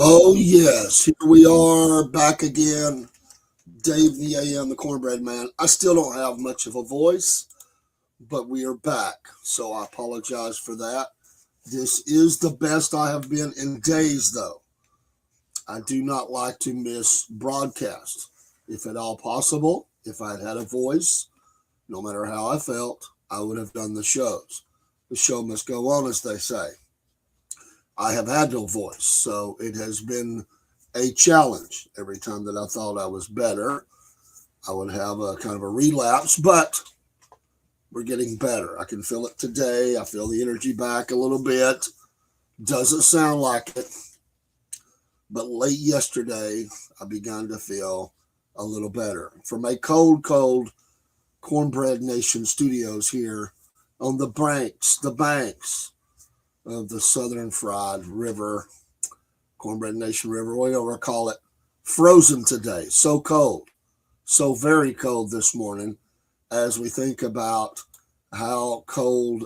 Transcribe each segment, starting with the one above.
Oh, yes. Here we are back again. Dave the AM, the Cornbread man. I still don't have much of a voice, but we are back. So I apologize for that. This is the best I have been in days, though. I do not like to miss broadcasts. If at all possible, if I had had a voice, no matter how I felt, I would have done the shows. The show must go on, as they say. I have had no voice, so it has been a challenge. Every time that I thought I was better, I would have a kind of a relapse, but we're getting better. I can feel it today. I feel the energy back a little bit. Doesn't sound like it, but late yesterday, I began to feel a little better. From a cold Cornbread Nation studios here on the banks of the Southern Fried River, Cornbread Nation River, whatever we call it, frozen today. So cold, so very cold this morning as we think about how cold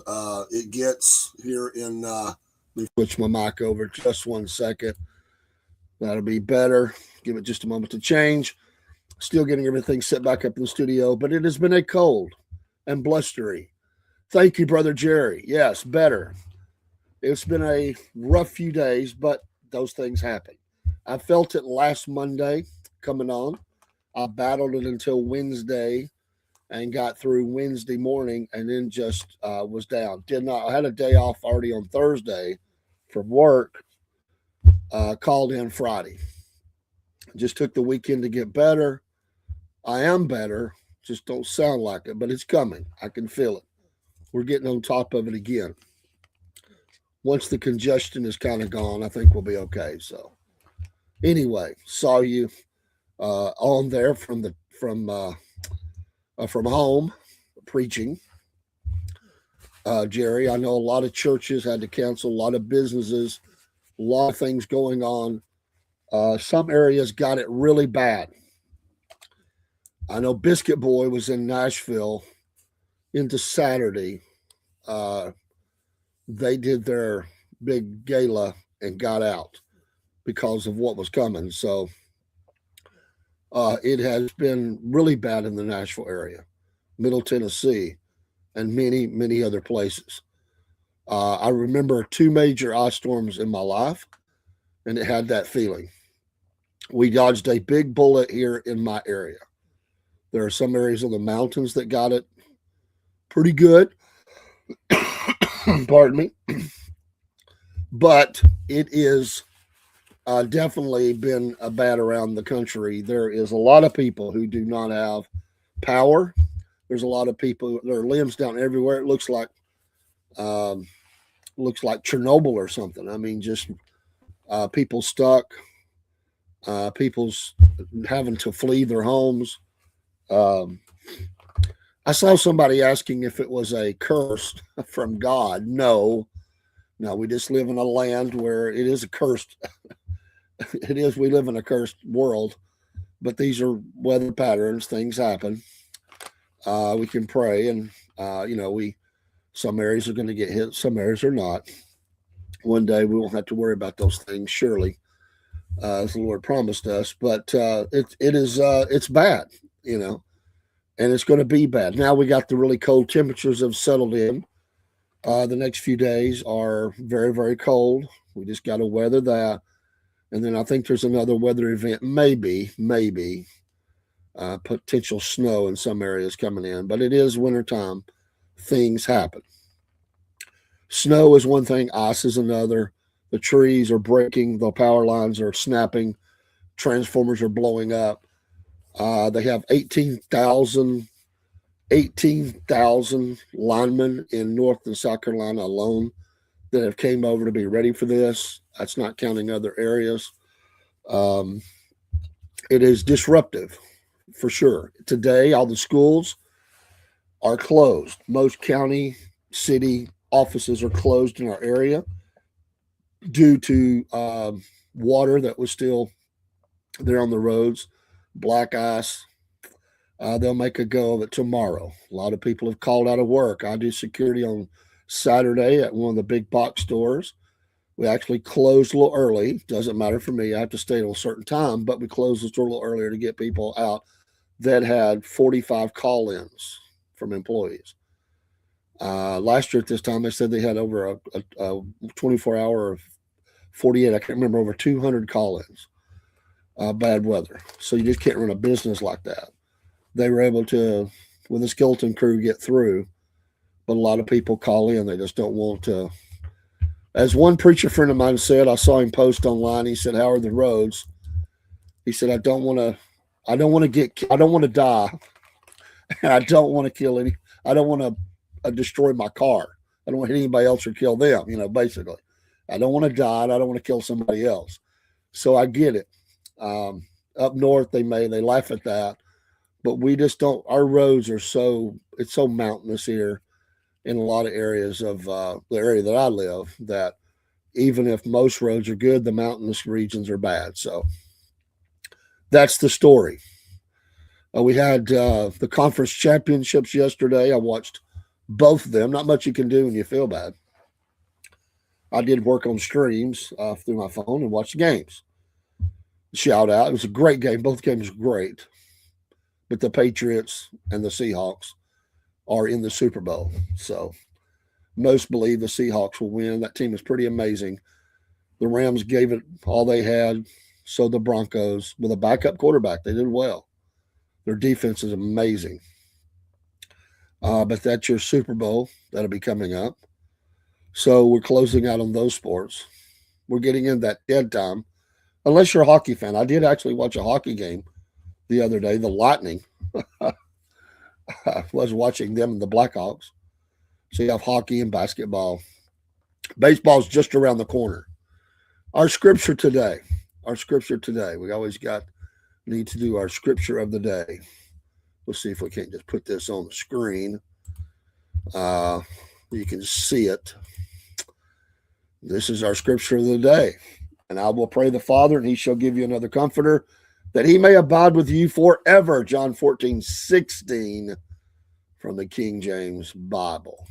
it gets here in. Let me switch my mic over just 1 second. That'll be better. Give it just a moment to change. Still getting everything set back up in the studio, but it has been a cold and blustery. Thank you, Brother Jerry. Yes, better. It's been a rough few days, but those things happen. I felt it last Monday coming on. I battled it until Wednesday and got through Wednesday morning and then just was down. Did not. I had a day off already on Thursday from work. Called in Friday. Just took the weekend to get better. I am better. Just don't sound like it, but it's coming. I can feel it. We're getting on top of it again. Once the congestion is kind of gone, I think we'll be okay. So anyway, saw you on there from home preaching, Jerry. I know a lot of churches had to cancel, a lot of businesses, a lot of things going on. Some areas got it really bad. I know Biscuit Boy was in Nashville into Saturday. Uh, they did their big gala and got out because of what was coming. So it has been really bad in the Nashville area, Middle Tennessee, and many other places. I remember two major ice storms in my life, and it had that feeling. We dodged a big bullet here in my area. There are some areas of the mountains that got it pretty good. Pardon me. But it is definitely been bad around the country. There is a lot of people who do not have power. There's a lot of people. There are limbs down everywhere. It um, looks like Chernobyl or something. I mean, just people stuck. People's having to flee their homes. Um, I saw somebody asking if it was a curse from God. No, no, we just live in a land where it is a cursed. It is. We live in a cursed world, but these are weather patterns. Things happen. We can pray, and we some areas are going to get hit, some areas are not. One day we won't have to worry about those things, surely, as the Lord promised us. But it's bad, you know, and it's going to be bad. Now we got the really cold temperatures have settled in. The next few days are very cold. We just got to weather that. And then I think there's another weather event, maybe potential snow in some areas coming in, but it is wintertime. Things happen. Snow is one thing, ice is another. The trees are breaking, the power lines are snapping, transformers are blowing up. They have 18,000 linemen in North and South Carolina alone that have came over to be ready for this. That's not counting other areas. Um, it is disruptive for sure. Today, all the schools are closed. Most county, city offices are closed in our area due to water that was still there on the roads, black ice. They'll make a go of it tomorrow. A lot of people have called out of work. I do security on Saturday at one of the big box stores. We actually closed a little early. Doesn't matter for me. I have to stay till a certain time, but we closed the store a little earlier to get people out that had 45 call-ins from employees. Last year at this time, they said they had over a 24-hour or 48, I can't remember, over 200 call-ins. Bad weather. So you just can't run a business like that. They were able to, with a skeleton crew, get through, but a lot of people call in. They just don't want to. As one preacher friend of mine said, I saw him post online. He said, "How are the roads?" He said, I don't want to die, and I don't want to kill any. I don't want to destroy my car. I don't want to hit anybody else or kill them. Basically, I don't want to die, and I don't want to kill somebody else. So I get it. Up north, they laugh at that, but we just don't. Our roads are it's so mountainous here in a lot of areas of the area that I live, that even if most roads are good, the mountainous regions are bad. So that's the story. We had the conference championships yesterday. I watched both of them. Not much you can do when you feel bad. I did work on streams through my phone and watched the games. Shout out. It was a great game. Both games were great. But the Patriots and the Seahawks are in the Super Bowl. So most believe the Seahawks will win. That team is pretty amazing. The Rams gave it all they had. So the Broncos, with a backup quarterback, they did well. Their defense is amazing. But that's your Super Bowl. That'll be coming up. So we're closing out on those sports. We're getting in that dead time. Unless you're a hockey fan. I did actually watch a hockey game the other day, the Lightning. I was watching them and the Blackhawks. So you have hockey and basketball. Baseball's just around the corner. Our scripture today. We always need to do our scripture of the day. Let's see if we can't just put this on the screen. You can see it. This is our scripture of the day. And I will pray the Father, and he shall give you another comforter, that he may abide with you forever. John 14:16 from the King James Bible.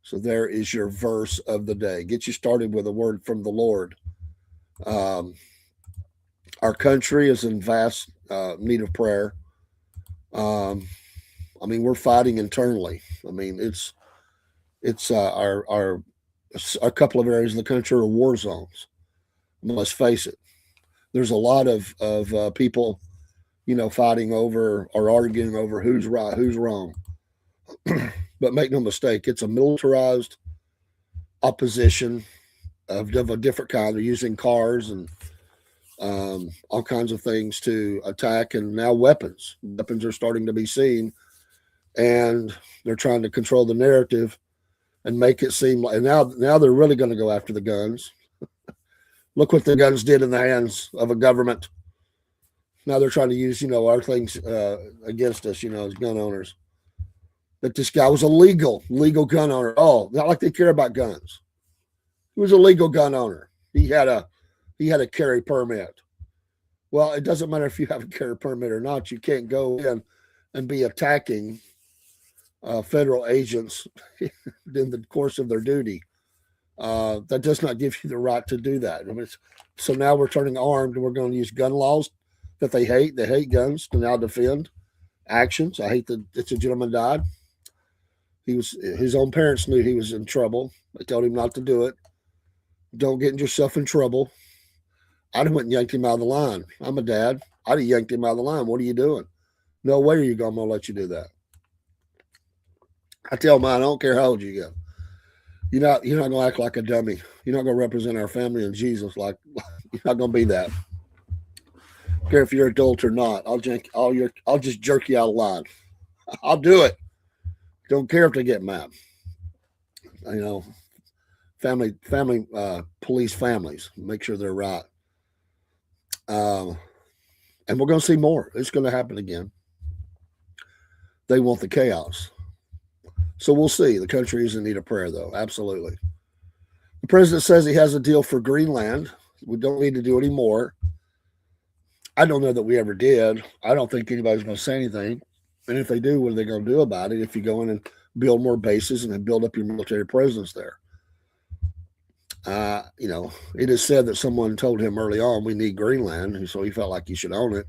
So there is your verse of the day. Get you started with a word from the Lord. Our country is in vast need of prayer. We're fighting internally. It's a couple of areas in the country are war zones. Let's face it. There's a lot of people, fighting over or arguing over who's right, who's wrong. But make no mistake, it's a militarized opposition of a different kind. They're using cars and all kinds of things to attack, and now weapons. Weapons are starting to be seen, and they're trying to control the narrative and make it seem like. And now they're really going to go after the guns. Look what the guns did in the hands of a government. Now they're trying to use, our things against us, as gun owners. That this guy was a legal gun owner. Oh, not like they care about guns. He was a legal gun owner. He had a carry permit. Well, it doesn't matter if you have a carry permit or not. You can't go in and be attacking federal agents in the course of their duty. That does not give you the right to do that. So now we're turning armed, and we're going to use gun laws that they hate. They hate guns to now defend actions. I hate that a gentleman died. His own parents knew he was in trouble. They told him not to do it. Don't get yourself in trouble. I'd have went and yanked him out of the line. I'm a dad. I'd have yanked him out of the line. What are you doing? No way are you going to let you do that. I tell mine, I don't care how old you get. You're not going to act like a dummy. You're not going to represent our family and Jesus like you're not going to be that. I don't care if you're adult or not. I'll just jerk you out of line. I'll do it. Don't care if they get mad. Family, police families. Make sure they're right. And we're going to see more. It's going to happen again. They want the chaos. So we'll see. The country is in need of prayer, though. Absolutely. The president says he has a deal for Greenland. We don't need to do any more. I don't know that we ever did. I don't think anybody's going to say anything. And if they do, what are they going to do about it if you go in and build more bases and then build up your military presence there? It is said that someone told him early on we need Greenland, and so he felt like he should own it.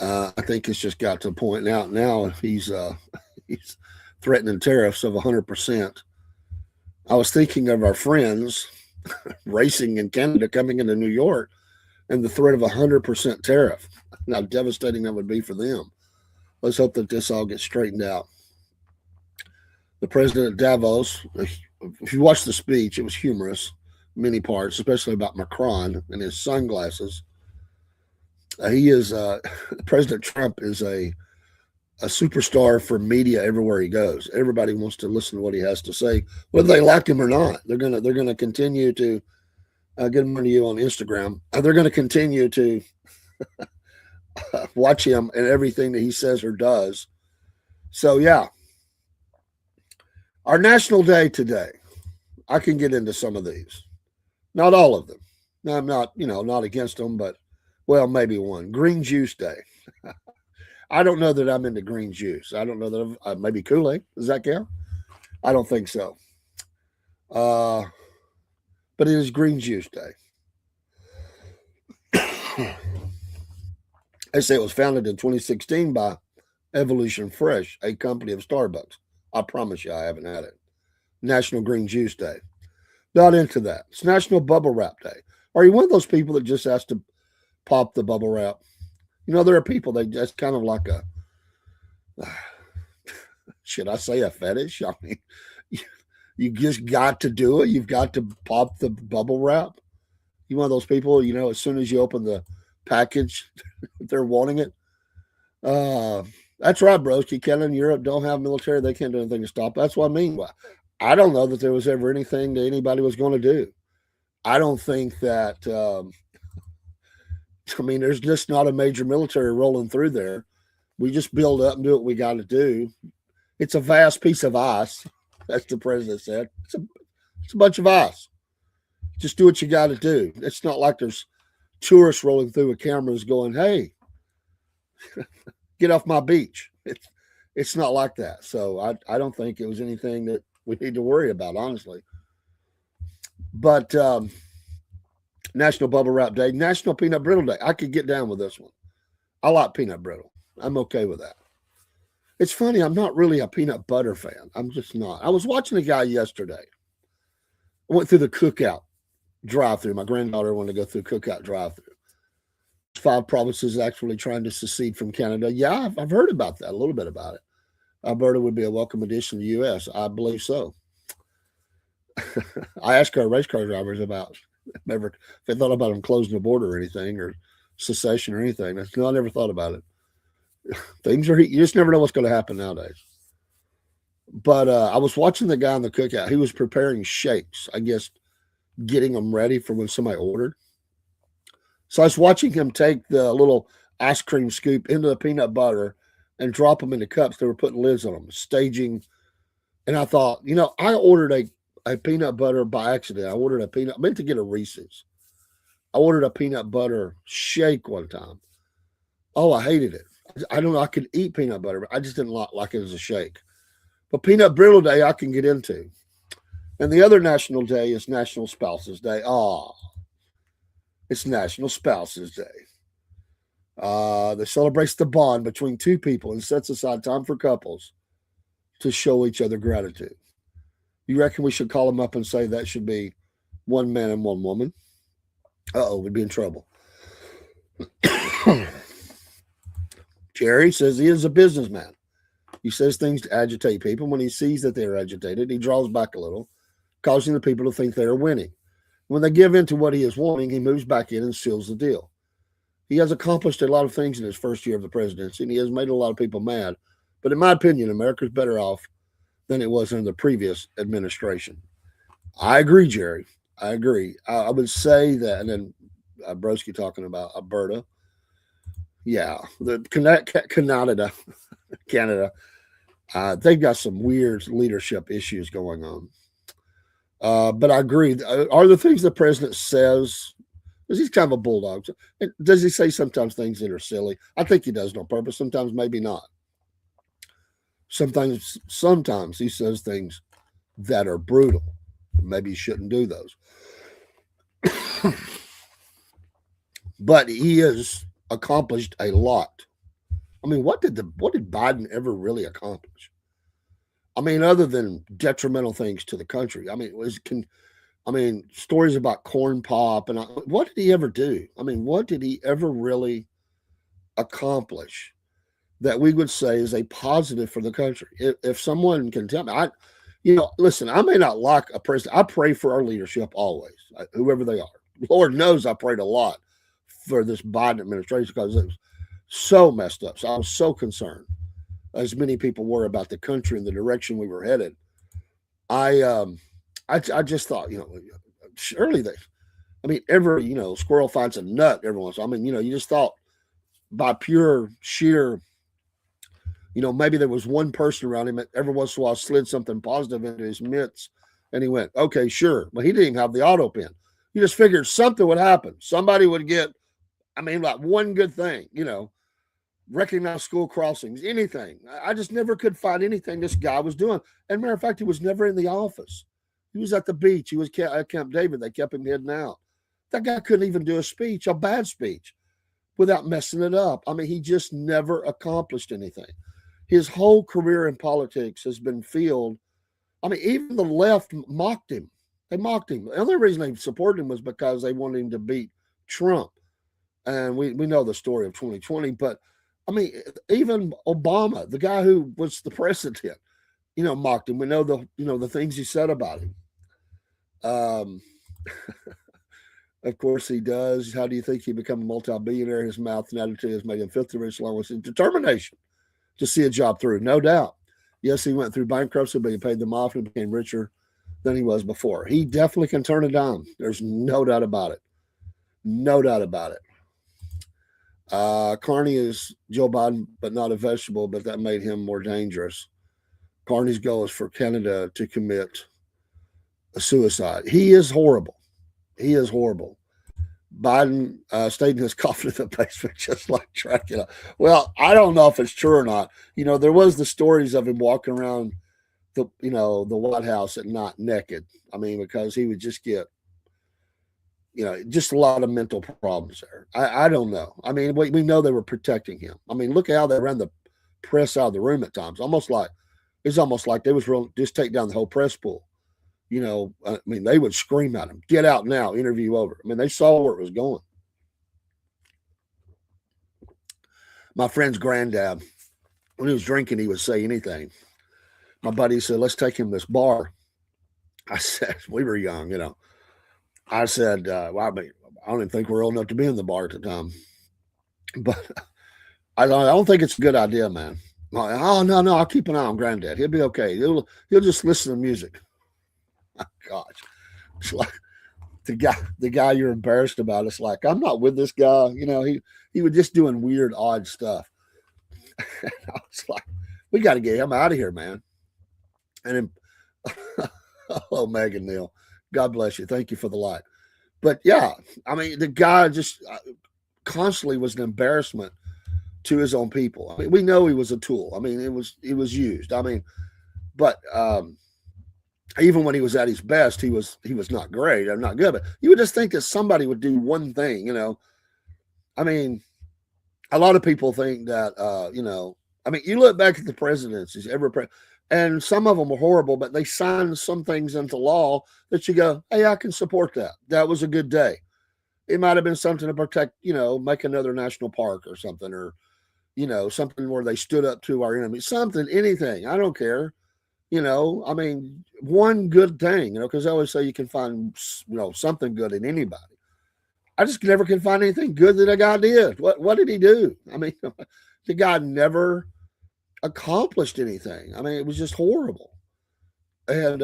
I think it's just got to the point now he's threatening tariffs of 100%. I was thinking of our friends racing in Canada coming into New York and the threat of 100% tariff. How devastating that would be for them. Let's hope that this all gets straightened out. The president of Davos, if you watch the speech, it was humorous, many parts, especially about Macron and his sunglasses. He is President Trump is a superstar for media everywhere he goes. Everybody wants to listen to what he has to say, whether they like him or not. They're gonna continue to good morning to you on Instagram. They're going to continue to watch him and everything that he says or does. So yeah, our national day today. I can get into some of these, not all of them. Now, I'm not, not against them, but well, maybe one. Green Juice Day. I don't know that I'm into green juice. I don't know that maybe Kool-Aid. Does that count? I don't think so. Uh, but it is Green Juice Day. They say it was founded in 2016 by Evolution Fresh, a company of Starbucks. I promise you, I haven't had it. National Green Juice Day. Not into that. It's National Bubble Wrap Day. Are you one of those people that just has to pop the bubble wrap? There are people that just kind of like a, should I say a fetish? I mean, you just got to do it. You've got to pop the bubble wrap. You one of those people, as soon as you open the package, they're wanting it. That's right, broski. Canada and Europe don't have military. They can't do anything to stop. That's what I mean. I don't know that there was ever anything that anybody was going to do. I don't think that. There's just not a major military rolling through there. We just build up and do what we got to do. It's a vast piece of ice. That's the president said. It's a bunch of ice. Just do what you got to do. It's not like there's tourists rolling through with cameras going, "Hey, get off my beach." It's not like that. So I don't think it was anything that we need to worry about, honestly. But National Bubble Wrap Day, National Peanut Brittle Day. I could get down with this one. I like peanut brittle. I'm okay with that. It's funny, I'm not really a peanut butter fan. I'm just not. I was watching a guy yesterday. I went through the cookout drive-through. My granddaughter wanted to go through cookout drive-through. 5 provinces actually trying to secede from Canada. Yeah, I've heard about that, a little bit about it. Alberta would be a welcome addition to the U.S. I believe so. I asked our race car drivers about if they thought about them closing the border or anything, or secession or anything. No, I never thought about it. Things are, you just never know what's going to happen nowadays. But I was watching the guy in the cookout. He was preparing shakes, I guess, getting them ready for when somebody ordered. So I was watching him take the little ice cream scoop into the peanut butter and drop them into cups. They were putting lids on them, staging. And I thought, I ordered a peanut butter by accident. I meant to get a Reese's. I ordered a peanut butter shake one time. Oh, I hated it. I don't know. I could eat peanut butter, but I just didn't like it as a shake. But Peanut Brittle Day, I can get into. And the other national day is National Spouses Day. It's National Spouses Day. That celebrates the bond between two people and sets aside time for couples to show each other gratitude. You reckon we should call them up and say that should be one man and one woman? We'd be in trouble. Jerry says he is a businessman. He says things to agitate people. When he sees that they're agitated, he draws back a little, causing the people to think they are winning. When they give in to what he is wanting, he moves back in and seals the deal. He has accomplished a lot of things in his first year of the presidency, and he has made a lot of people mad. But in my opinion, America's better off than it was in the previous administration. I agree, Jerry. I agree. I would say that, and then Broski talking about Alberta. Yeah, the Canada, they've got some weird leadership issues going on. But I agree. Are the things the president says, because he's kind of a bulldog, does he say sometimes things that are silly? I think he does it on purpose. Sometimes maybe not. Sometimes he says things that are brutal. Maybe he shouldn't do those. But he has accomplished a lot. I mean, what did Biden ever really accomplish? I mean, other than detrimental things to the country. I mean, stories about corn pop and what did he ever do? I mean, what did he ever really accomplish that we would say is a positive for the country? If someone can tell me, listen, I may not like a president. I pray for our leadership always, whoever they are. Lord knows I prayed a lot for this Biden administration because it was so messed up. So I was so concerned, as many people were, about the country and the direction we were headed. I just thought, surely every, squirrel finds a nut every once. You just thought by pure sheer, maybe there was one person around him that every once in a while slid something positive into his midst, and he went, okay, sure. But he didn't even have the auto pen. You just figured something would happen. Somebody would get, like one good thing, recognize school crossings, anything. I just never could find anything this guy was doing. And matter of fact, he was never in the office. He was at the beach. He was at Camp David. They kept him heading out. That guy couldn't even do a bad speech, without messing it up. He just never accomplished anything. His whole career in politics has been filled. Even the left mocked him. They mocked him. The only reason they supported him was because they wanted him to beat Trump. And we know the story of 2020. But, even Obama, the guy who was the president, mocked him. We know the things he said about him. Of course he does. How do you think he became a multi-billionaire? His mouth and attitude has made him fifth the rich, along with his determination to see a job through. No doubt. Yes, he went through bankruptcy, but he paid them off and became richer than he was before. He definitely can turn a dime. There's no doubt about it. No doubt about it. Carney is Joe Biden, but not a vegetable, but that made him more dangerous. Carney's goal is for Canada to commit a suicide. He is horrible. He is horrible. Biden stayed in his coffin in the basement just like Dracula. Well, I don't know if it's true or not. There was the stories of him walking around the White House at night naked. Because he would just get, just a lot of mental problems there. I don't know. We know they were protecting him. Look at how they ran the press out of the room at times. It's almost like they was just take down the whole press pool. They would scream at him, get out now, interview over. They saw where it was going. My friend's granddad, when he was drinking, he would say anything. My buddy said, let's take him to this bar. I said, we were young, I said, I don't even think we're old enough to be in the bar at the time. But I don't think it's a good idea, man. Oh, no, I'll keep an eye on granddad. He'll be okay. He'll just listen to music. Oh, gosh. It's like the guy you're embarrassed about. It's like, I'm not with this guy. He was just doing weird, odd stuff. And I was like, we got to get him out of here, man. And then, hello, Megan Neal. God bless you. Thank you for the light. But yeah, the guy just constantly was an embarrassment to his own people. We know he was a tool. It was used. But even when he was at his best, he was not great. I'm not good. But you would just think that somebody would do one thing. A lot of people think that you look back at the presidencies, and some of them were horrible, but they signed some things into law that you go, hey, I can support that. That was a good day. It might have been something to protect, make another national park or something, or, something where they stood up to our enemy, something, anything. I don't care. One good thing, because I always say you can find, something good in anybody. I just never can find anything good that a guy did. What did he do? The guy never accomplished anything. It was just horrible. And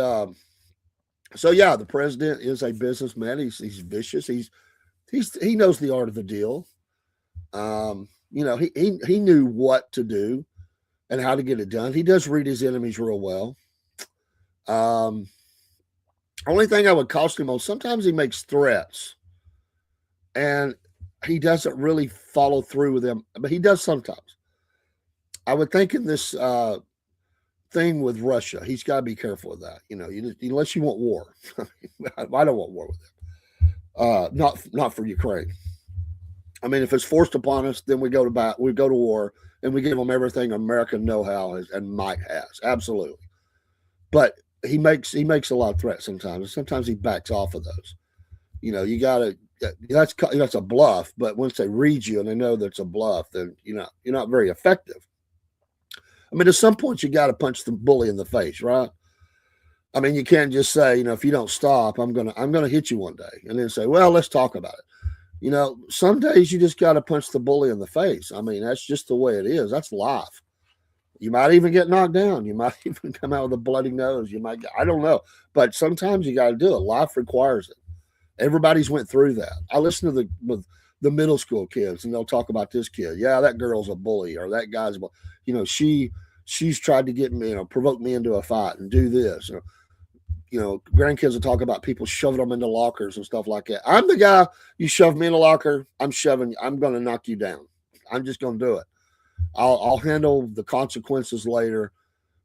so yeah, the president is a businessman. He's vicious. He knows the art of the deal. He knew what to do and how to get it done. He does read his enemies real well. Only thing I would caution him on, sometimes he makes threats and he doesn't really follow through with them, but he does sometimes. I would think in this thing with Russia. He's got to be careful with that. Unless you want war. I don't want war with him. Not for Ukraine. I mean, if it's forced upon us, then we go to war, and we give them everything American know-how and might has. Absolutely. But he makes a lot of threats sometimes, and sometimes he backs off of those. You got to. That's a bluff, but once they read you and they know that's a bluff, then you're not very effective. I mean, at some point you got to punch the bully in the face, right? I mean, you can't just say, if you don't stop, I'm gonna hit you one day, and then say, well, let's talk about it. Some days you just got to punch the bully in the face. I mean, that's just the way it is. That's life. You might even get knocked down. You might even come out with a bloody nose. I don't know, but sometimes you got to do it. Life requires it. Everybody's went through that. I listen to the middle school kids, and they'll talk about this kid. Yeah, that girl's a bully, or that guy's a bully. She's tried to get me, provoke me into a fight and do this. Grandkids will talk about people shoving them into lockers and stuff like that. I'm the guy, you shove me in a locker, I'm going to knock you down. I'm just going to do it. I'll handle the consequences later,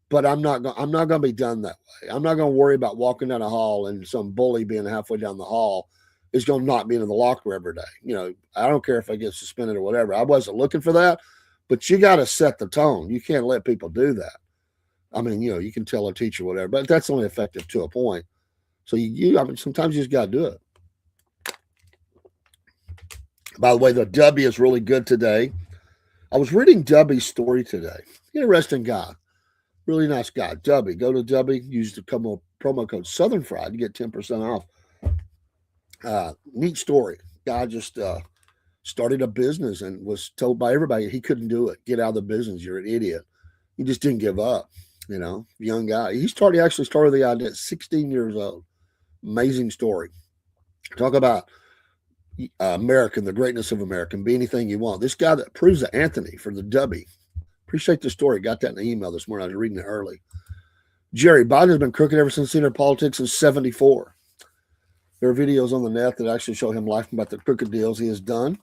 but I'm not going to be done that way. I'm not going to worry about walking down a hall and some bully being halfway down the hall is going to knock me into the locker every day. I don't care if I get suspended or whatever. I wasn't looking for that, but you got to set the tone. You can't let people do that. I mean, you can tell a teacher whatever, but that's only effective to a point. So sometimes you just got to do it. By the way, the W is really good today. I was reading Dubby's story today. Interesting guy. Really nice guy. Dubby. Go to Dubby. Use the promo code Southern Fried to get 10% off. Neat story. Guy just started a business and was told by everybody he couldn't do it. Get out of the business. You're an idiot. He just didn't give up. Young guy. He actually started the idea at 16 years old. Amazing story. Talk about American, the greatness of American. Be anything you want. This guy that proves that Anthony for the W. Appreciate the story. Got that in the email this morning. I was reading it early. Jerry, Biden has been crooked ever since he entered politics in 1974. There are videos on the net that actually show him laughing about the crooked deals he has done.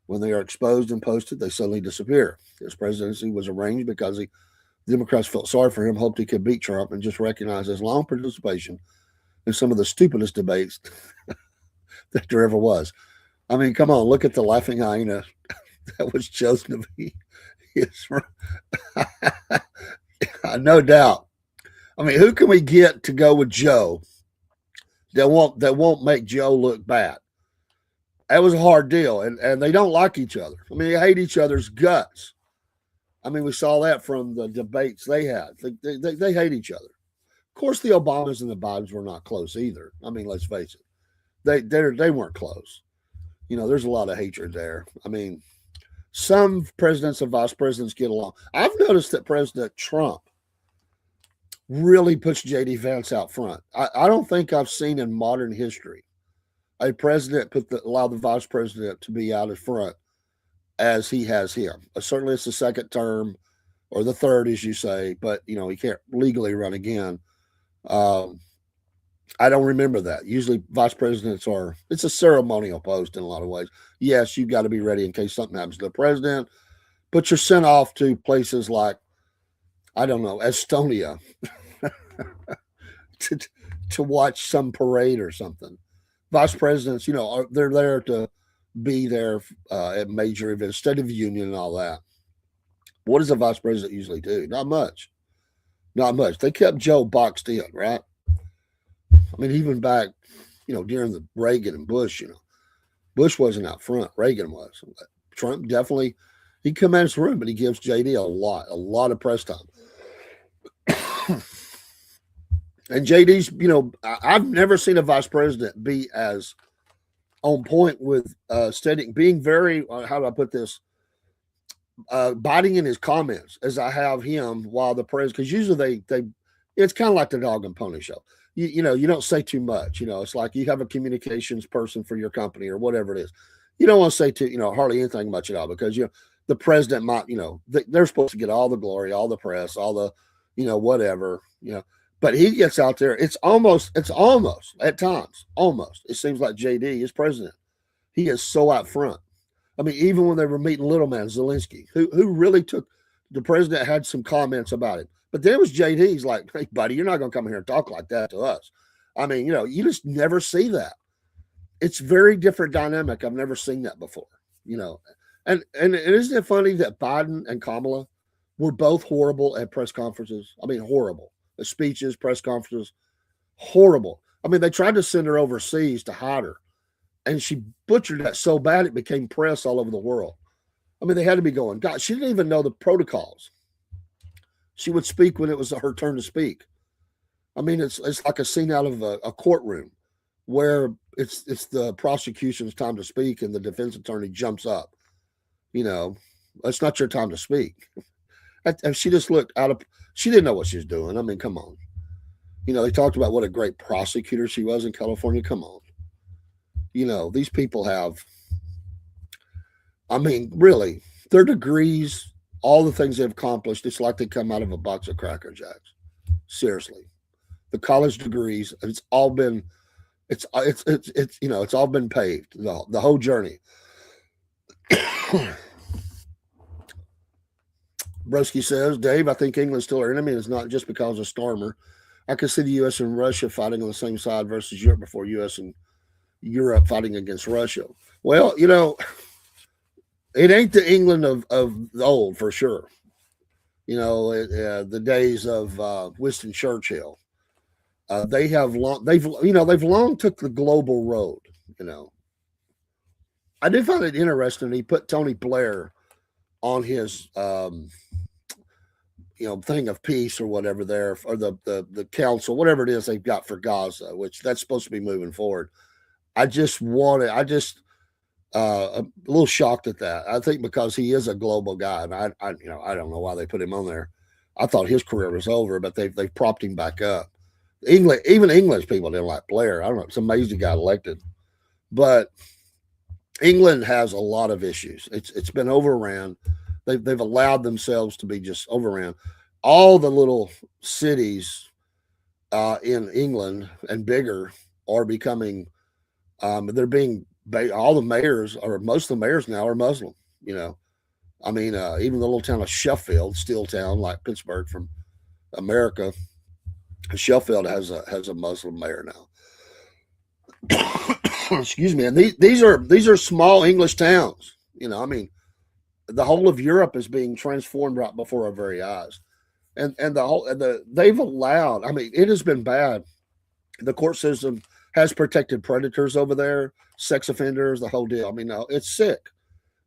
When they are exposed and posted, they suddenly disappear. His presidency was arranged because the Democrats felt sorry for him, hoped he could beat Trump, and just recognized his long participation in some of the stupidest debates that there ever was. I mean, come on, look at the laughing hyena that was chosen to be his. No doubt. I mean, who can we get to go with Joe that won't make Joe look bad? That was a hard deal, and they don't like each other. I mean, they hate each other's guts. I mean, we saw that from the debates they had. They hate each other. Of course, the Obamas and the Bidens were not close either. I mean, let's face it. They weren't close. There's a lot of hatred there. I mean, some presidents and vice presidents get along. I've noticed that President Trump really puts J.D. Vance out front. I don't think I've seen in modern history a president allow the vice president to be out in front as he has him. Certainly it's the second term or the third, as you say, but, he can't legally run again. I don't remember that. Usually vice presidents it's a ceremonial post in a lot of ways. Yes, you've got to be ready in case something happens to the president, but you're sent off to places like, I don't know, Estonia to watch some parade or something. Vice presidents, they're there to be there at major events, State of the Union and all that. What does a vice president usually do? Not much. Not much. They kept Joe boxed in, right? I mean, even back, during the Reagan and Bush, Bush wasn't out front. Reagan was. Trump definitely, he commands the room, but he gives JD a lot of press time. And JD's, I've never seen a vice president be as on point with being very, how do I put this, biting in his comments as I have him while the president, because usually it's kind of like the dog and pony show. You don't say too much. It's like you have a communications person for your company or whatever it is. You don't want to say hardly anything much at all because, the president might, they're supposed to get all the glory, all the press, all the, whatever, but he gets out there. It's almost at times, it seems like JD is president. He is so out front. I mean, even when they were meeting little man Zelensky, who really took, the president had some comments about him, But then it was JD's like, hey, buddy, you're not going to come here and talk like that to us. I mean, you just never see that. It's very different dynamic. I've never seen that before, you know. And isn't it funny that Biden and Kamala were both horrible at press conferences? I mean, horrible. The speeches, press conferences, horrible. I mean, they tried to send her overseas to hide her, and she butchered that so bad it became press all over the world. I mean, they had to be going, God, she didn't even know the protocols. She would speak when it was her turn to speak. I mean, it's like a scene out of a courtroom where it's the prosecution's time to speak and the defense attorney jumps up. You know, it's not your time to speak. And she just looked out of. She didn't know what she was doing. I mean, come on. You know, they talked about what a great prosecutor she was in California. Come on. You know, these people have. I mean, really, their degrees, all the things they've accomplished, it's like they come out of a box of Cracker Jacks. Seriously, the college degrees, it's all been, it's all been paved the whole journey. Broski says, Dave, I think England's still our enemy. It's not just because of Stormer. I can see the U.S. and Russia fighting on the same side versus Europe before U.S. and Europe fighting against Russia. Well, it ain't the England of the old for sure. The days of Winston Churchill. They've long took the global road. I did find it interesting. He put Tony Blair on his thing of peace or whatever there, or the council, whatever it is they've got for Gaza, which that's supposed to be moving forward. I just a little shocked at that. I think because he is a global guy, and I don't know why they put him on there. I thought his career was over, but they've propped him back up. Even English people didn't like Blair. I don't know. It's amazing he got elected, but England has a lot of issues. It's been overran. They've allowed themselves to be just overran. All the little cities in England and bigger are becoming. They're being all the mayors, or most of the mayors now, are Muslim. I mean, even the little town of Sheffield, steel town like Pittsburgh from America, Sheffield has a Muslim mayor now. Excuse me. And these are small English towns. I mean, the whole of Europe is being transformed right before our very eyes, and they've allowed. I mean, it has been bad. The court system has protected predators over there, sex offenders, the whole deal. I mean, no, it's sick.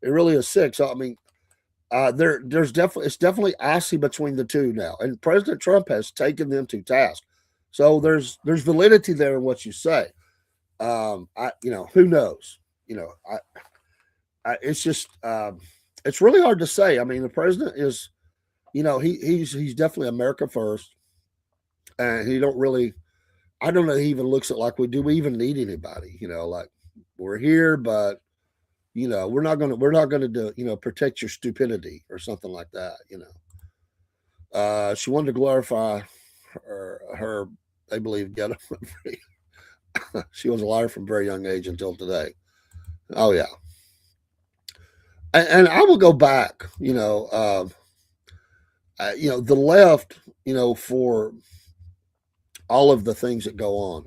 It really is sick. So I mean, it's definitely icy between the two now, and President Trump has taken them to task. So there's validity there in what you say. Who knows? It's just it's really hard to say. I mean, the president is, he's definitely America first, and he don't really. I don't know. He even looks at like do we even need anybody? Like we're here, but we're not gonna do protect your stupidity or something like that. She wanted to glorify her they believe ghetto. She was a liar from a very young age until today. Oh yeah, and I will go back. The left. For all of the things that go on,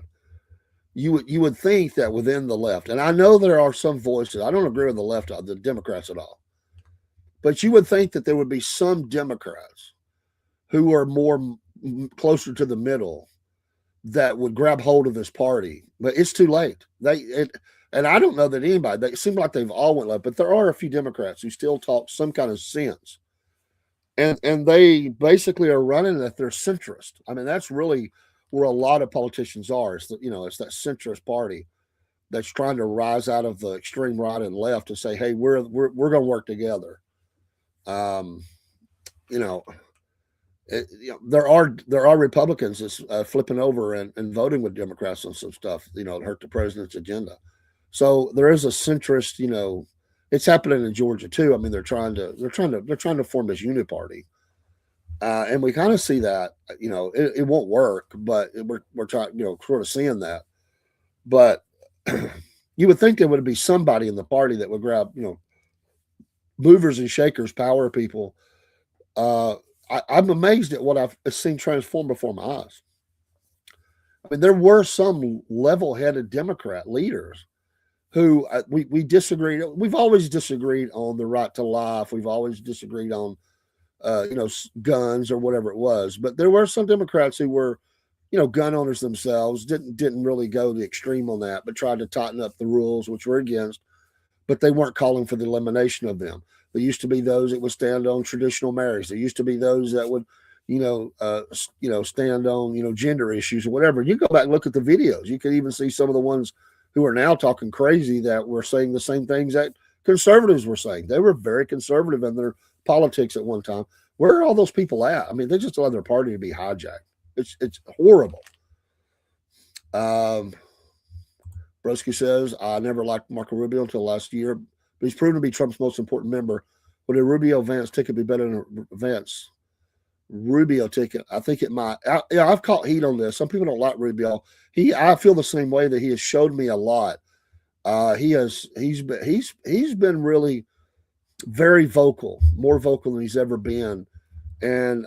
you would think that within the left, and I know there are some voices. I don't agree with the left, the Democrats at all, but you would think that there would be some Democrats who are more closer to the middle that would grab hold of this party. But it's too late. And I don't know that anybody. They seem like they've all went left, but there are a few Democrats who still talk some kind of sense, and they basically are running that they're centrist. I mean, that's really where a lot of politicians are. It's it's that centrist party that's trying to rise out of the extreme right and left to say, hey, we're going to work together. There are Republicans that's flipping over and voting with Democrats on some stuff, to hurt the president's agenda. So there is a centrist, it's happening in Georgia too. I mean, they're trying to form this uniparty. And we kind of see that, it won't work, but we're trying, sort of seeing that. But you would think there would be somebody in the party that would grab, movers and shakers, power people, I'm amazed at what I've seen transform before my eyes. I mean, there were some level-headed Democrat leaders who we disagreed. We've always disagreed on the right to life. We've always disagreed on guns or whatever it was. But there were some Democrats who were, gun owners themselves. Didn't really go the extreme on that, but tried to tighten up the rules, which we're against. But they weren't calling for the elimination of them. There used to be those that would stand on traditional marriage. There used to be those that would, stand on, gender issues or whatever. You go back and look at the videos. You could even see some of the ones who are now talking crazy that were saying the same things that conservatives were saying. They were very conservative in their politics at one time. Where are all those people at? I mean, they just allowed their party to be hijacked. It's horrible. Broski says, I never liked Marco Rubio until last year, but he's proven to be Trump's most important member. Would a Rubio-Vance ticket be better than a Vance Rubio ticket? I think it might. I've caught heat on this. Some people don't like Rubio. I feel the same way, that he has showed me a lot. He's been really very vocal, more vocal than he's ever been. And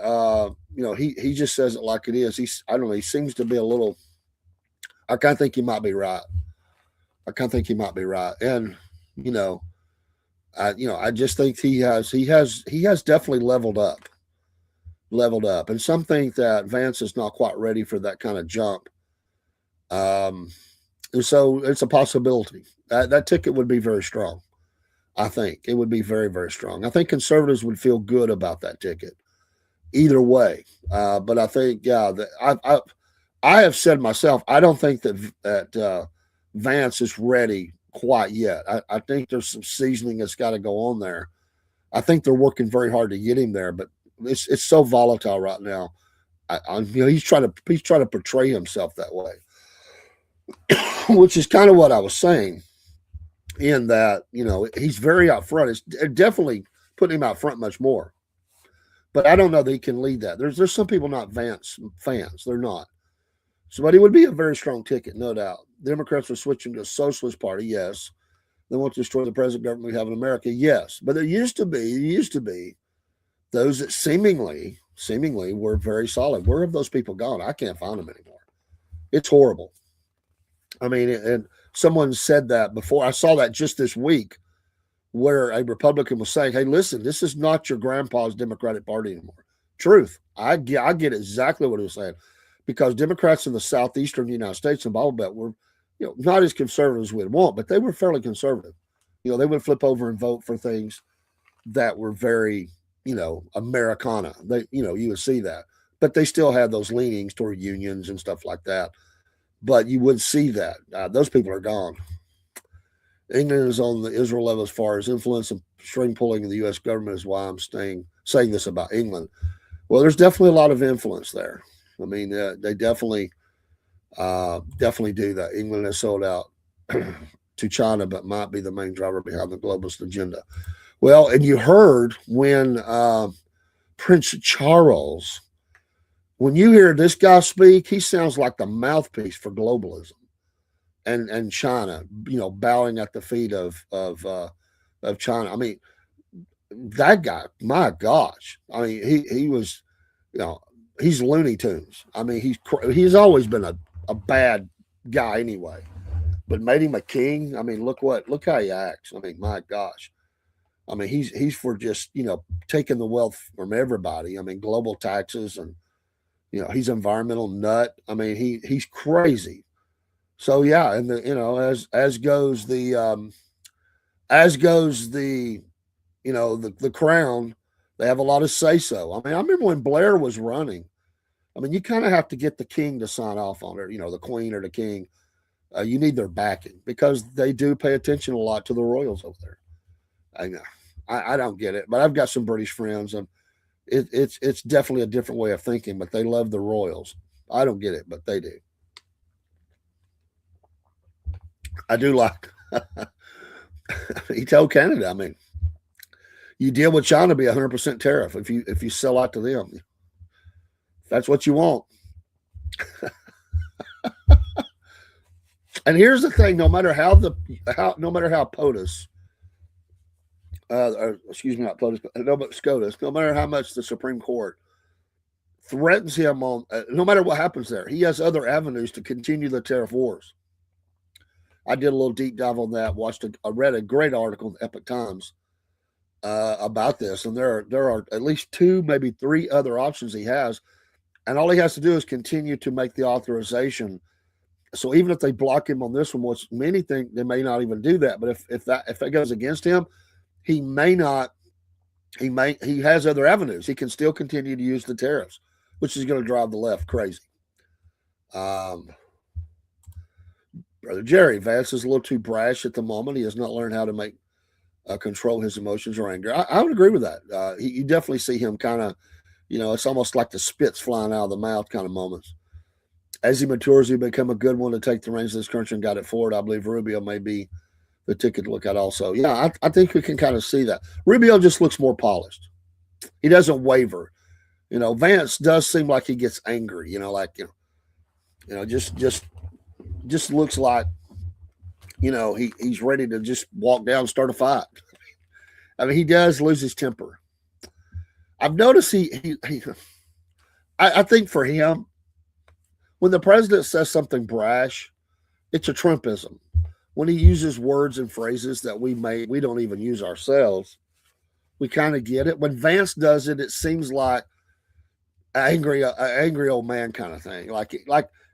he just says it like it is. I don't know, he seems to be a little, I kind of think he might be right. And I just think he has definitely leveled up. And some think that Vance is not quite ready for that kind of jump. And so it's a possibility. That ticket would be very strong. I think it would be very, very strong. I think conservatives would feel good about that ticket either way. But I think, I have said myself, I don't think that Vance is ready quite yet. I think there's some seasoning that's got to go on there. I think they're working very hard to get him there, but it's so volatile right now. He's trying to portray himself that way, which is kind of what I was saying. In that, he's very out front. It's definitely putting him out front much more. But I don't know that he can lead that. There's some people not Vance fans. They're not. So, but he would be a very strong ticket, no doubt. Democrats are switching to a socialist party, yes. They want to destroy the present government we have in America, yes. But there used to be those that seemingly were very solid. Where have those people gone? I can't find them anymore. It's horrible. I mean, and someone said that before. I saw that just this week, where a Republican was saying, hey, listen, this is not your grandpa's Democratic Party anymore. Truth. I get exactly what he was saying, because Democrats in the southeastern United States and Bible Belt were, not as conservative as we'd want, but they were fairly conservative. They would flip over and vote for things that were very, Americana. You would see that. But they still had those leanings toward unions and stuff like that. But you would see that. Those people are gone. England is on the Israel level as far as influence and string pulling in the U.S. government is why I'm saying this about England. Well, there's definitely a lot of influence there. I mean, they definitely do that. England has sold out to China, but might be the main driver behind the globalist agenda. Well, and you heard when Prince Charles, when you hear this guy speak, he sounds like the mouthpiece for globalism and China, bowing at the feet of China. I mean, that guy, my gosh. I mean, he was, he's Looney Tunes. I mean, he's always been a bad guy anyway, but made him a king. I mean, look how he acts. I mean, my gosh. I mean, he's for just, taking the wealth from everybody. I mean, global taxes and, he's an environmental nut. I mean, he's crazy. So yeah, and as goes the the crown, they have a lot of say so. I mean, I remember when Blair was running. I mean, you kind of have to get the king to sign off on it. The queen or the king. You need their backing, because they do pay attention a lot to the royals over there. I know. I don't get it, but I've got some British friends, and it's definitely a different way of thinking, but they love the royals. I don't get it, but they do. I do like. He told Canada, I mean, you deal with China, be 100% tariff if you sell out to them. If that's what you want. And here's the thing: no matter how POTUS, excuse me, not POTUS, but SCOTUS, no matter how much the Supreme Court threatens him on no matter what happens there. He has other avenues to continue the tariff wars. I did a little deep dive on that. I read a great article in the Epic Times about this, and there are at least two, maybe three other options he has, and all he has to do is continue to make the authorization. So even if they block him on this one, which many think they may not even do that, but if that goes against him, he may not. He has other avenues. He can still continue to use the tariffs, which is going to drive the left crazy. Brother Jerry, Vance is a little too brash at the moment. He has not learned how to control his emotions or anger. I would agree with that. You definitely see him kind of, it's almost like the spits flying out of the mouth kind of moments. As he matures, he'll become a good one to take the reins of this country and guide it forward. I believe Rubio may be the ticket to look at also. Yeah, I think we can kind of see that. Rubio just looks more polished. He doesn't waver. Vance does seem like he gets angry, just looks like, he's ready to just walk down and start a fight. I mean, he does lose his temper. I've noticed I think for him, when the president says something brash, it's a Trumpism. When he uses words and phrases that we don't even use ourselves, we kind of get it. When Vance does it, it seems like an angry old man kind of thing. Like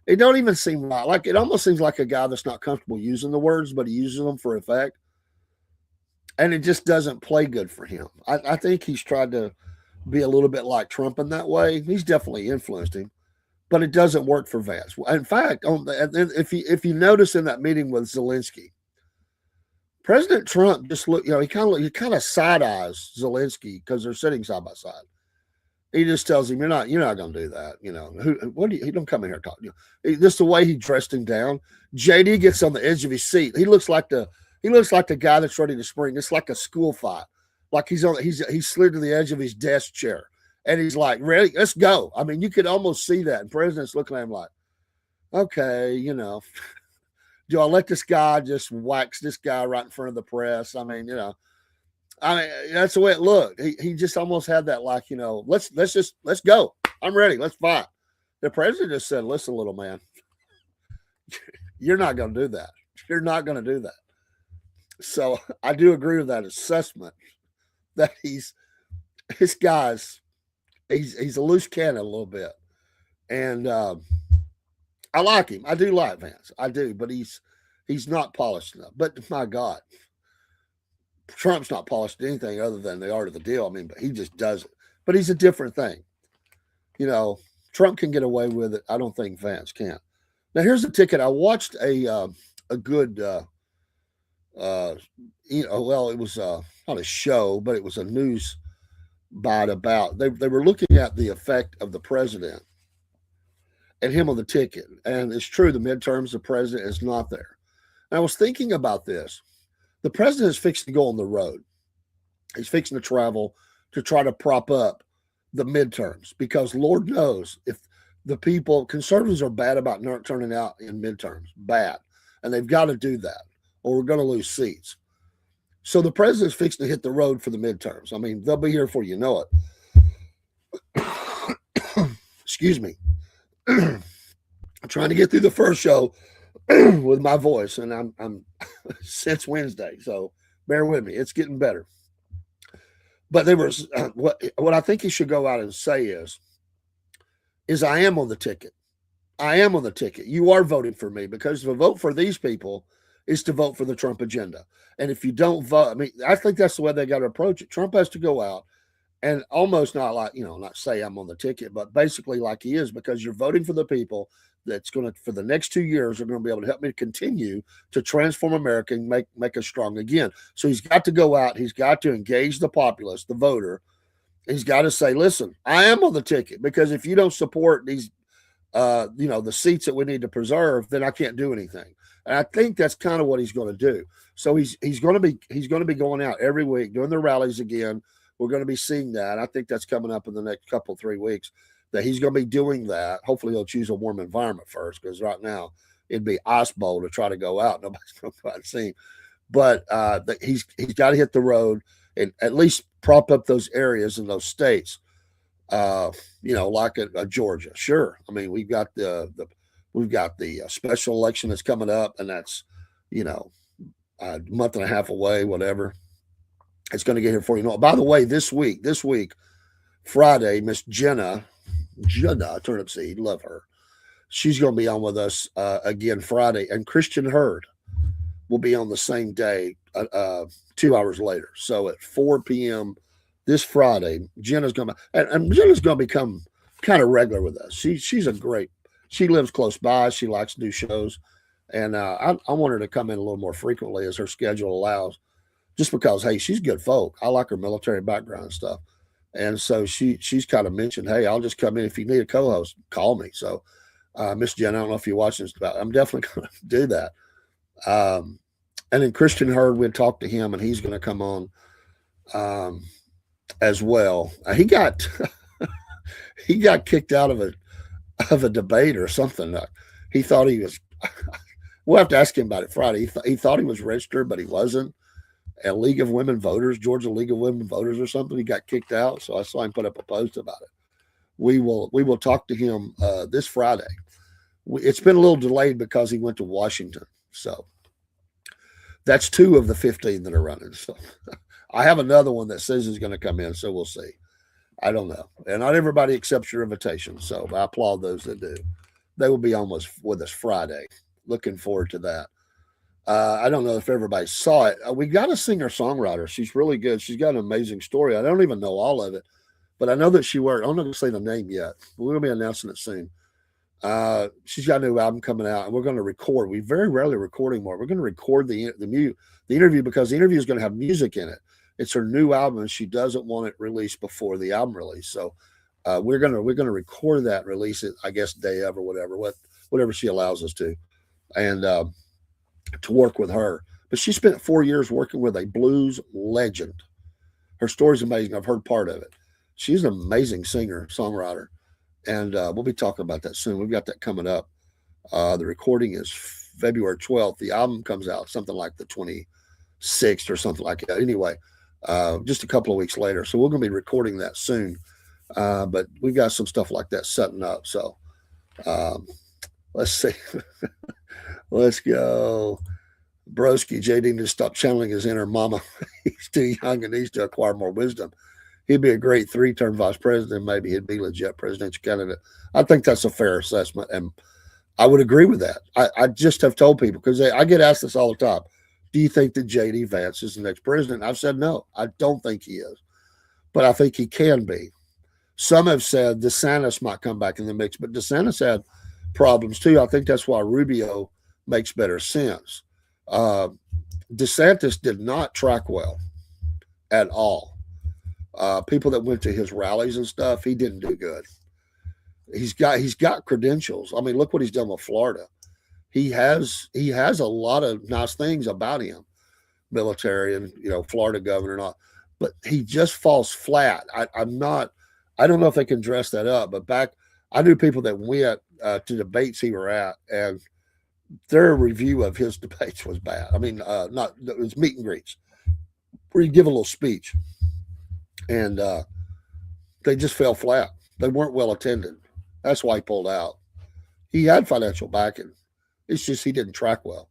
it don't even seem right. Like it almost seems like a guy that's not comfortable using the words, but he uses them for effect. And it just doesn't play good for him. I think he's tried to be a little bit like Trump in that way. He's definitely influenced him, but it doesn't work for Vance. In fact, if you notice in that meeting with Zelensky, President Trump just looked, he kind of side eyes Zelensky because they're sitting side by side. He just tells him, "You're not going to do that." He don't come in here talking. Just the way he dressed him down. JD gets on the edge of his seat. He looks like the guy that's ready to spring. It's like a school fight. Like he's slid to the edge of his desk chair, and he's like, "Ready? Let's go." I mean, you could almost see that. And President's looking at him like, "Okay, do I let this guy just wax this guy right in front of the press?" I mean, that's the way it looked. He just almost had that, like, let's go. I'm ready. Let's fight. The president just said, "Listen, little man, you're not going to do that. You're not going to do that." So I do agree with that assessment that he's a loose cannon a little bit. And I like him. I do like Vance. I do, but he's not polished enough. But my God, Trump's not polished anything other than the art of the deal. I mean, but he just does it. But he's a different thing. Trump can get away with it. I don't think Vance can. Now here's the ticket. I watched a good it was not a show, but it was a news bite about they were looking at the effect of the president and him on the ticket. And it's true, the midterms, the president is not there. And I was thinking about this. The president is fixing to go on the road. He's fixing to travel to try to prop up the midterms, because Lord knows if the conservatives are bad about not turning out in midterms, bad. And they've got to do that, or we're going to lose seats. So the president's fixing to hit the road for the midterms. I mean, they'll be here before you know it. Excuse me. I'm trying to get through the first show with my voice, and I'm since Wednesday, so bear with me. It's getting better. But there was what I think he should go out and say is I am on the ticket. I am on the ticket. You are voting for me, because to vote for these people is to vote for the Trump agenda. And if you don't vote, I mean, I think that's the way they got to approach it. Trump has to go out and almost not like, not say I'm on the ticket, but basically like he is, because you're voting for the people that's going to, for the next 2 years, are going to be able to help me continue to transform America and make us strong again. So he's got to go out. He's got to engage the populace, the voter. He's got to say, listen, I am on the ticket, because if you don't support these, the seats that we need to preserve, then I can't do anything. And I think that's kind of what he's going to do. So he's going to be going out every week doing the rallies again. We're going to be seeing that. I think that's coming up in the next couple, 3 weeks, that he's going to be doing that. Hopefully he'll choose a warm environment first, because right now it'd be ice bowl to try to go out. Nobody's going to try to see him. But he's got to hit the road and at least prop up those areas in those states uh, like at Georgia. Sure. I mean, we've got the special election that's coming up, and that's, you know, a month and a half away, whatever. It's going to get here before you know it. By the way, this week, Friday, Miss Jenna Turnip Seed, love her. She's going to be on with us again Friday, and Christian Hurd will be on the same day, 2 hours later. So at 4 p.m. this Friday, Jenna's going to, and Jenna's going to become kind of regular with us. She's a great. She lives close by. She likes to do shows, and I want her to come in a little more frequently as her schedule allows. Just because, hey, she's good folk. I like her military background and stuff. And so she's kind of mentioned, hey, I'll just come in if you need a co-host, call me. So Miss Jen, I don't know if you're watching this, but I'm definitely going to do that. And then Christian Hurd, we'd talk to him, and he's going to come on um, as well. He got he got kicked out of a debate or something. He thought he was. We'll have to ask him about it Friday. He thought he was registered, but he wasn't. A League of Women Voters, Georgia League of Women Voters, or something. He got kicked out, so I saw him put up a post about it. We will talk to him this Friday. It's been a little delayed because he went to Washington, so that's 2 of the 15 that are running. So I have another one that says he's going to come in, so we'll see. I don't know, and not everybody accepts your invitation, so I applaud those that do. They will be on with us Friday. Looking forward to that. I don't know if everybody saw it. We got a singer songwriter. She's really good. She's got an amazing story. I don't even know all of it, but I know that she worked. I'm not going to say the name yet. We're going to be announcing it soon. She's got a new album coming out, and we're going to record. We very rarely record anymore. We're going to record the interview because the interview is going to have music in it. It's her new album, and she doesn't want it released before the album release. So we're gonna record that, release it, I guess, day of or whatever she allows us to, and to work with her. But she spent 4 years working with a blues legend. Her story's amazing. I've heard part of it. She's an amazing singer, songwriter, and we'll be talking about that soon. We've got that coming up. The recording is February 12th. The album comes out something like the 26th or something like that. Anyway, just a couple of weeks later. So we're going to be recording that soon. But we've got some stuff like that setting up. So um, let's see. Let's go. Broski, JD needs to stop channeling his inner mama. He's too young and needs to acquire more wisdom. He'd be a great 3-term vice president. Maybe he'd be legit presidential candidate. I think that's a fair assessment, and I would agree with that. I just have told people, because I get asked this all the time. Do you think that JD Vance is the next president? I've said no. I don't think he is, but I think he can be. Some have said DeSantis might come back in the mix, but DeSantis had problems too. I think that's why Rubio makes better sense. Uh, DeSantis did not track well at all. People that went to his rallies and stuff, he didn't do good. He's got credentials. I mean, look what he's done with Florida. He has a lot of nice things about him, military and Florida governor and all, but he just falls flat. I'm not. I don't know if they can dress that up, but I knew people that went to debates he were at, and their review of his debates was bad. I mean, not it was meet and greets where you give a little speech, and they just fell flat. They weren't well attended. That's why he pulled out. He had financial backing. It's just he didn't track well.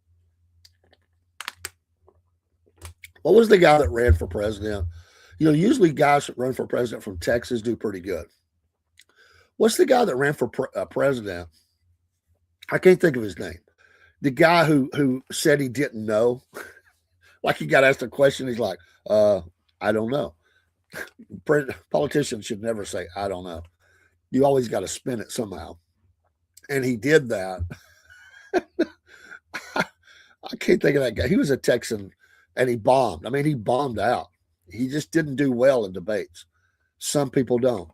What was the guy that ran for president? Usually guys that run for president from Texas do pretty good. What's the guy that ran for president? I can't think of his name. The guy who said he didn't know, like he got asked a question, he's like, I don't know. Politicians should never say, I don't know. You always got to spin it somehow. And he did that. I can't think of that guy. He was a Texan, and he bombed. I mean, he bombed out. He just didn't do well in debates. Some people don't.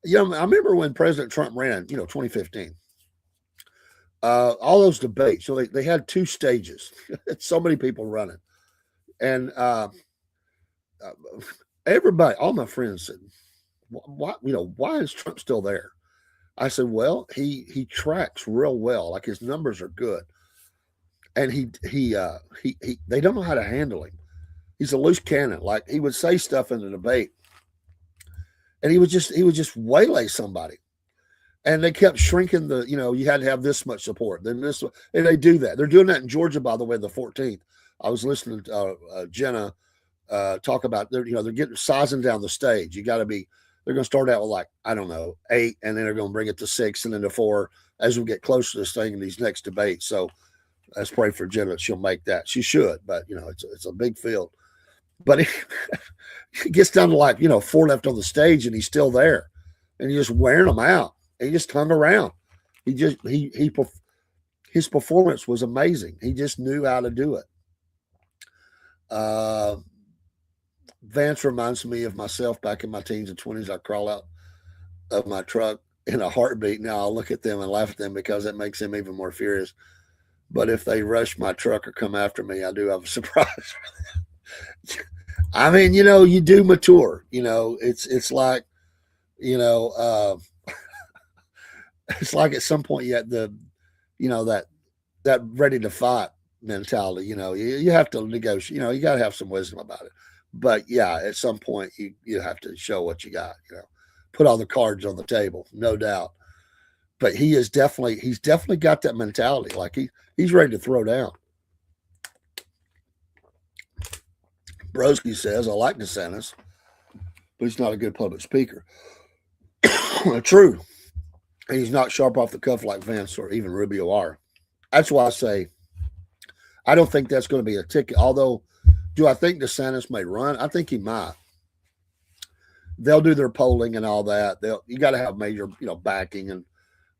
I remember when President Trump ran, 2015. All those debates. So they had 2 stages. So many people running, and everybody, all my friends said, why is Trump still there? I said, well, he tracks real well. Like, his numbers are good, and he they don't know how to handle him. He's a loose cannon. Like, he would say stuff in the debate, and he would just waylay somebody. And they kept shrinking you had to have this much support. Then this, and they do that. They're doing that in Georgia, by the way, the 14th. I was listening to Jenna talk about they're getting sizing down the stage. You got to be. They're going to start out with like I don't know 8, and then they're going to bring it to 6, and then to 4 as we get closer to this thing in these next debates. So let's pray for Jenna; she'll make that. She should, but it's a big field. But he gets down to like 4 left on the stage, and he's still there, and he's just wearing them out. He just hung around. His performance was amazing. He just knew how to do it. Vance reminds me of myself back in my teens and 20s. I crawl out of my truck in a heartbeat. Now I'll look at them and laugh at them because it makes them even more furious. But if they rush my truck or come after me, I do have a surprise. I mean, you do mature. It's like, it's like at some point you had that ready to fight mentality. You have to negotiate. You got to have some wisdom about it. But yeah, at some point you have to show what you got. Put all the cards on the table, no doubt. But he's definitely got that mentality. Like he's ready to throw down. Broski says, I like DeSantis, but he's not a good public speaker. True. And he's not sharp off the cuff like Vance or even Rubio are. That's why I say I don't think that's going to be a ticket. Although, do I think DeSantis may run? I think he might. They'll do their polling and all that. You got to have major, backing, and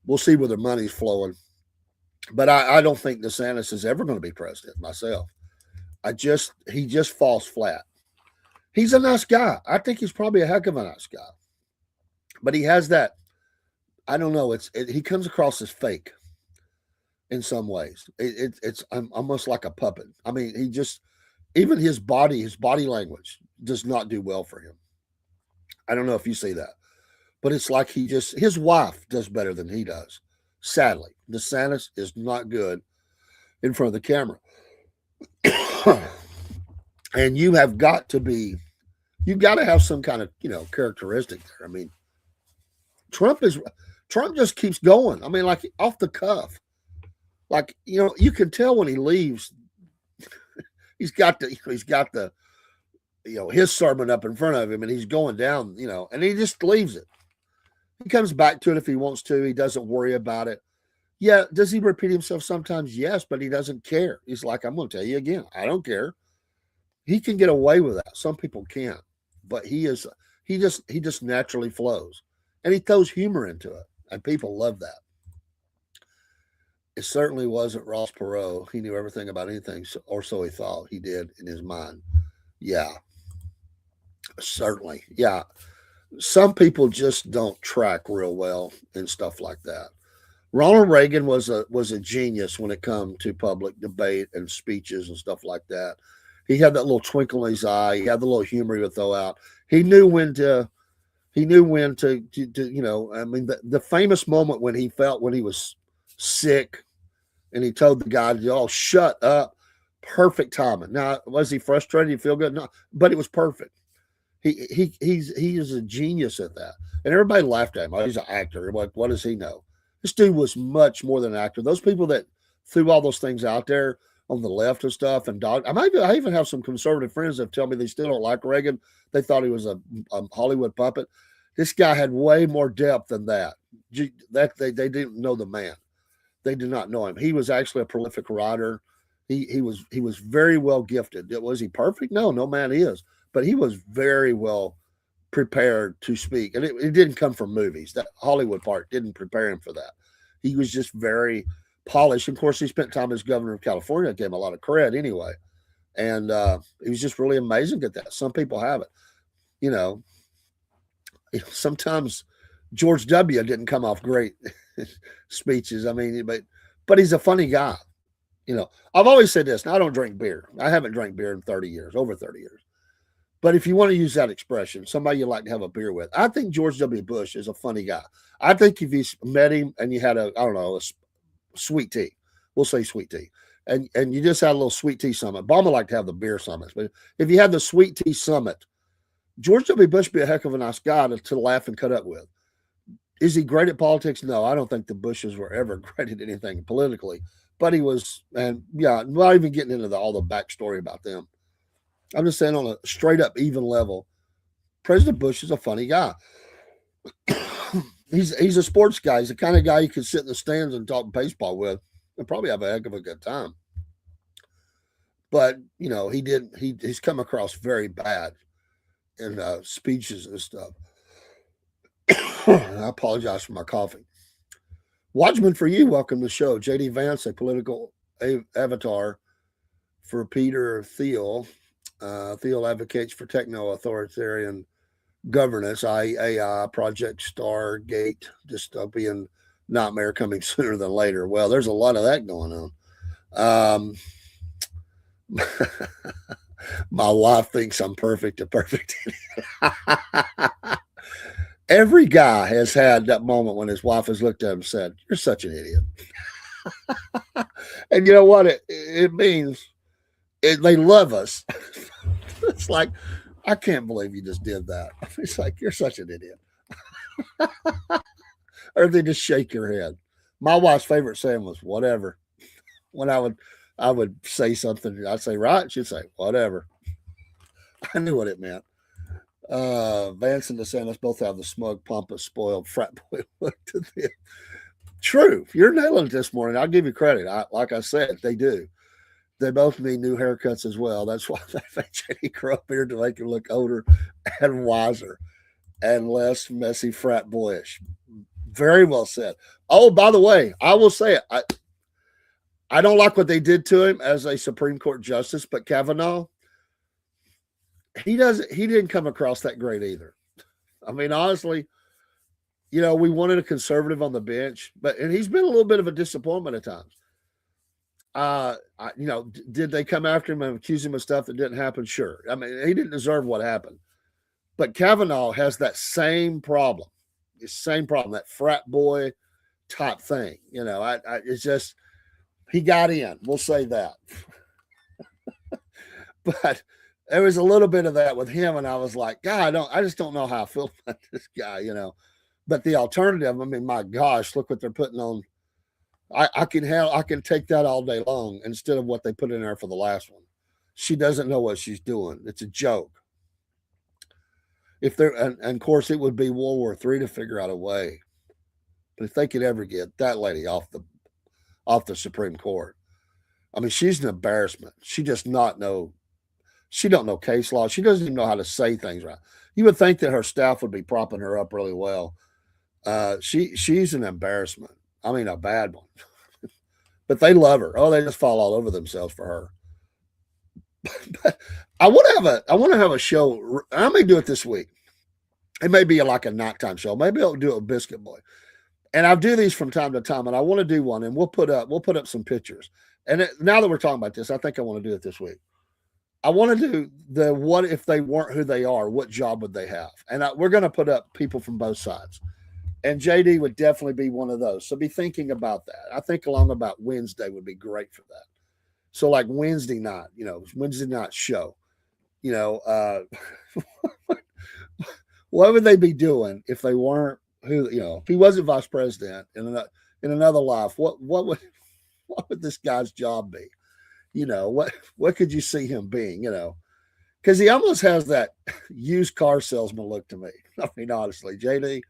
we'll see where their money's flowing. But I don't think DeSantis is ever going to be president myself. He just falls flat. He's a nice guy. I think he's probably a heck of a nice guy. But he has that, I don't know, he comes across as fake in some ways. It's almost like a puppet. I mean, even his body language does not do well for him. I don't know if you see that. But it's like his wife does better than he does. Sadly, DeSantis is not good in front of the camera. And you've got to have some kind of, characteristic there. I mean, Trump just keeps going. I mean, like off the cuff. Like, you can tell when he leaves, he's got the his sermon up in front of him and he's going down, and he just leaves it. He comes back to it if he wants to. He doesn't worry about it. Yeah. Does he repeat himself sometimes? Yes, but he doesn't care. He's like, I'm going to tell you again, I don't care. He can get away with that. Some people can't, but he just naturally flows, and he throws humor into it, and people love that. It certainly wasn't Ross Perot. He knew everything about anything, or so he thought he did in his mind. Yeah, certainly. Yeah. Some people just don't track real well and stuff like that. Ronald Reagan was a genius when it come to public debate and speeches and stuff like that. He had that little twinkle in his eye. He had the little humor he would throw out. He knew when to I mean, the famous moment when he was sick and he told the guy, "Oh, shut up." Perfect timing. Now, was he frustrated? Did he feel good? No, but it was perfect. He is a genius at that. And everybody laughed at him. Oh, he's an actor. Like, what does he know? This dude was much more than an actor. Those people that threw all those things out there on the left and stuff, and I even have some conservative friends that tell me they still don't like Reagan. They thought he was a Hollywood puppet. This guy had way more depth than that. They didn't know the man. They did not know him. He was actually a prolific writer. He was very well gifted. Was he perfect? No man is. But he was very well prepared to speak. And it didn't come from movies. That Hollywood part didn't prepare him for that. He was just very polished. Of course, he spent time as governor of California. It gave him a lot of credit anyway. And he was just really amazing at that. Some people have it. Sometimes George W. didn't come off great speeches. I mean, but he's a funny guy. I've always said this. Now, I don't drink beer. I haven't drank beer in 30 years, over 30 years. But if you want to use that expression, somebody you like to have a beer with, I think George W. Bush is a funny guy. I think if you met him and you had a sweet tea, we'll say sweet tea, and you just had a little sweet tea summit. Obama liked to have the beer summits, but if you had the sweet tea summit George W. Bush be a heck of a nice guy to laugh and cut up with. Is he great at politics? No, I don't think the Bushes were ever great at anything politically. But he was, and yeah, not even getting into all the backstory about them. I'm just saying on a straight up even level, President Bush is a funny guy. He's a sports guy. He's the kind of guy you could sit in the stands and talk baseball with and probably have a heck of a good time. But he did. He's come across very bad in speeches and stuff. I apologize for my coughing. Watchman for you. Welcome to the show. J.D. Vance, a political avatar for Peter Thiel. Thiel advocates for techno-authoritarian governance, i.e. AI, Project Stargate, dystopian nightmare coming sooner than later. Well, there's a lot of that going on. My wife thinks I'm perfect, a perfect idiot. Every guy has had that moment when his wife has looked at him and said, "You're such an idiot." And you know what? It means they love us. It's like, I can't believe you just did that. It's like, you're such an idiot. Or they just shake your head. My wife's favorite saying was whatever. When I would say something, I'd say right, she'd say whatever. I knew what it meant. Vance and DeSantis both have the smug, pompous, spoiled frat boy look to them. True. You're nailing it this morning. I'll give you credit. Like I said, they do. They both need new haircuts as well. That's why they think Jenny grew up here to make him look older and wiser and less messy frat boyish. Very well said. Oh, by the way, I will say it. I don't like what they did to him as a Supreme Court justice, but Kavanaugh, he didn't come across that great either. I mean, honestly, we wanted a conservative on the bench, and he's been a little bit of a disappointment at times. Did they come after him and accuse him of stuff that didn't happen? Sure. I mean, he didn't deserve what happened. But Kavanaugh has that same problem, that frat boy type thing. It's just, he got in. We'll say that. But there was a little bit of that with him, and I was like, God, I just don't know how I feel about this guy, But the alternative, I mean, my gosh, look what they're putting on. I can take that all day long instead of what they put in there for the last one. She doesn't know what she's doing. It's a joke. If they're and of course it would be World War III to figure out a way. But if they could ever get that lady off the Supreme Court, I mean, she's an embarrassment. She does not know. She don't know case law. She doesn't even know how to say things right. You would think that her staff would be propping her up really well. She's an embarrassment. I mean, a bad one. But they love her. Oh, they just fall all over themselves for her. But I want to have a show. I may do it this week. It may be like a nighttime show. Maybe I'll do it with Biscuit Boy. And I'll do these from time to time. And I want to do one, and we'll put up some pictures. And now that we're talking about this, I think I want to do it this week. I want to do the what if they weren't who they are, what job would they have? And we're going to put up people from both sides. And JD would definitely be one of those. So be thinking about that. I think along about Wednesday would be great for that. So like Wednesday night, Wednesday night show, what would they be doing if they weren't who, if he wasn't vice president in another life, what would this guy's job be? What could you see him being, because he almost has that used car salesman look to me. I mean, honestly, JD,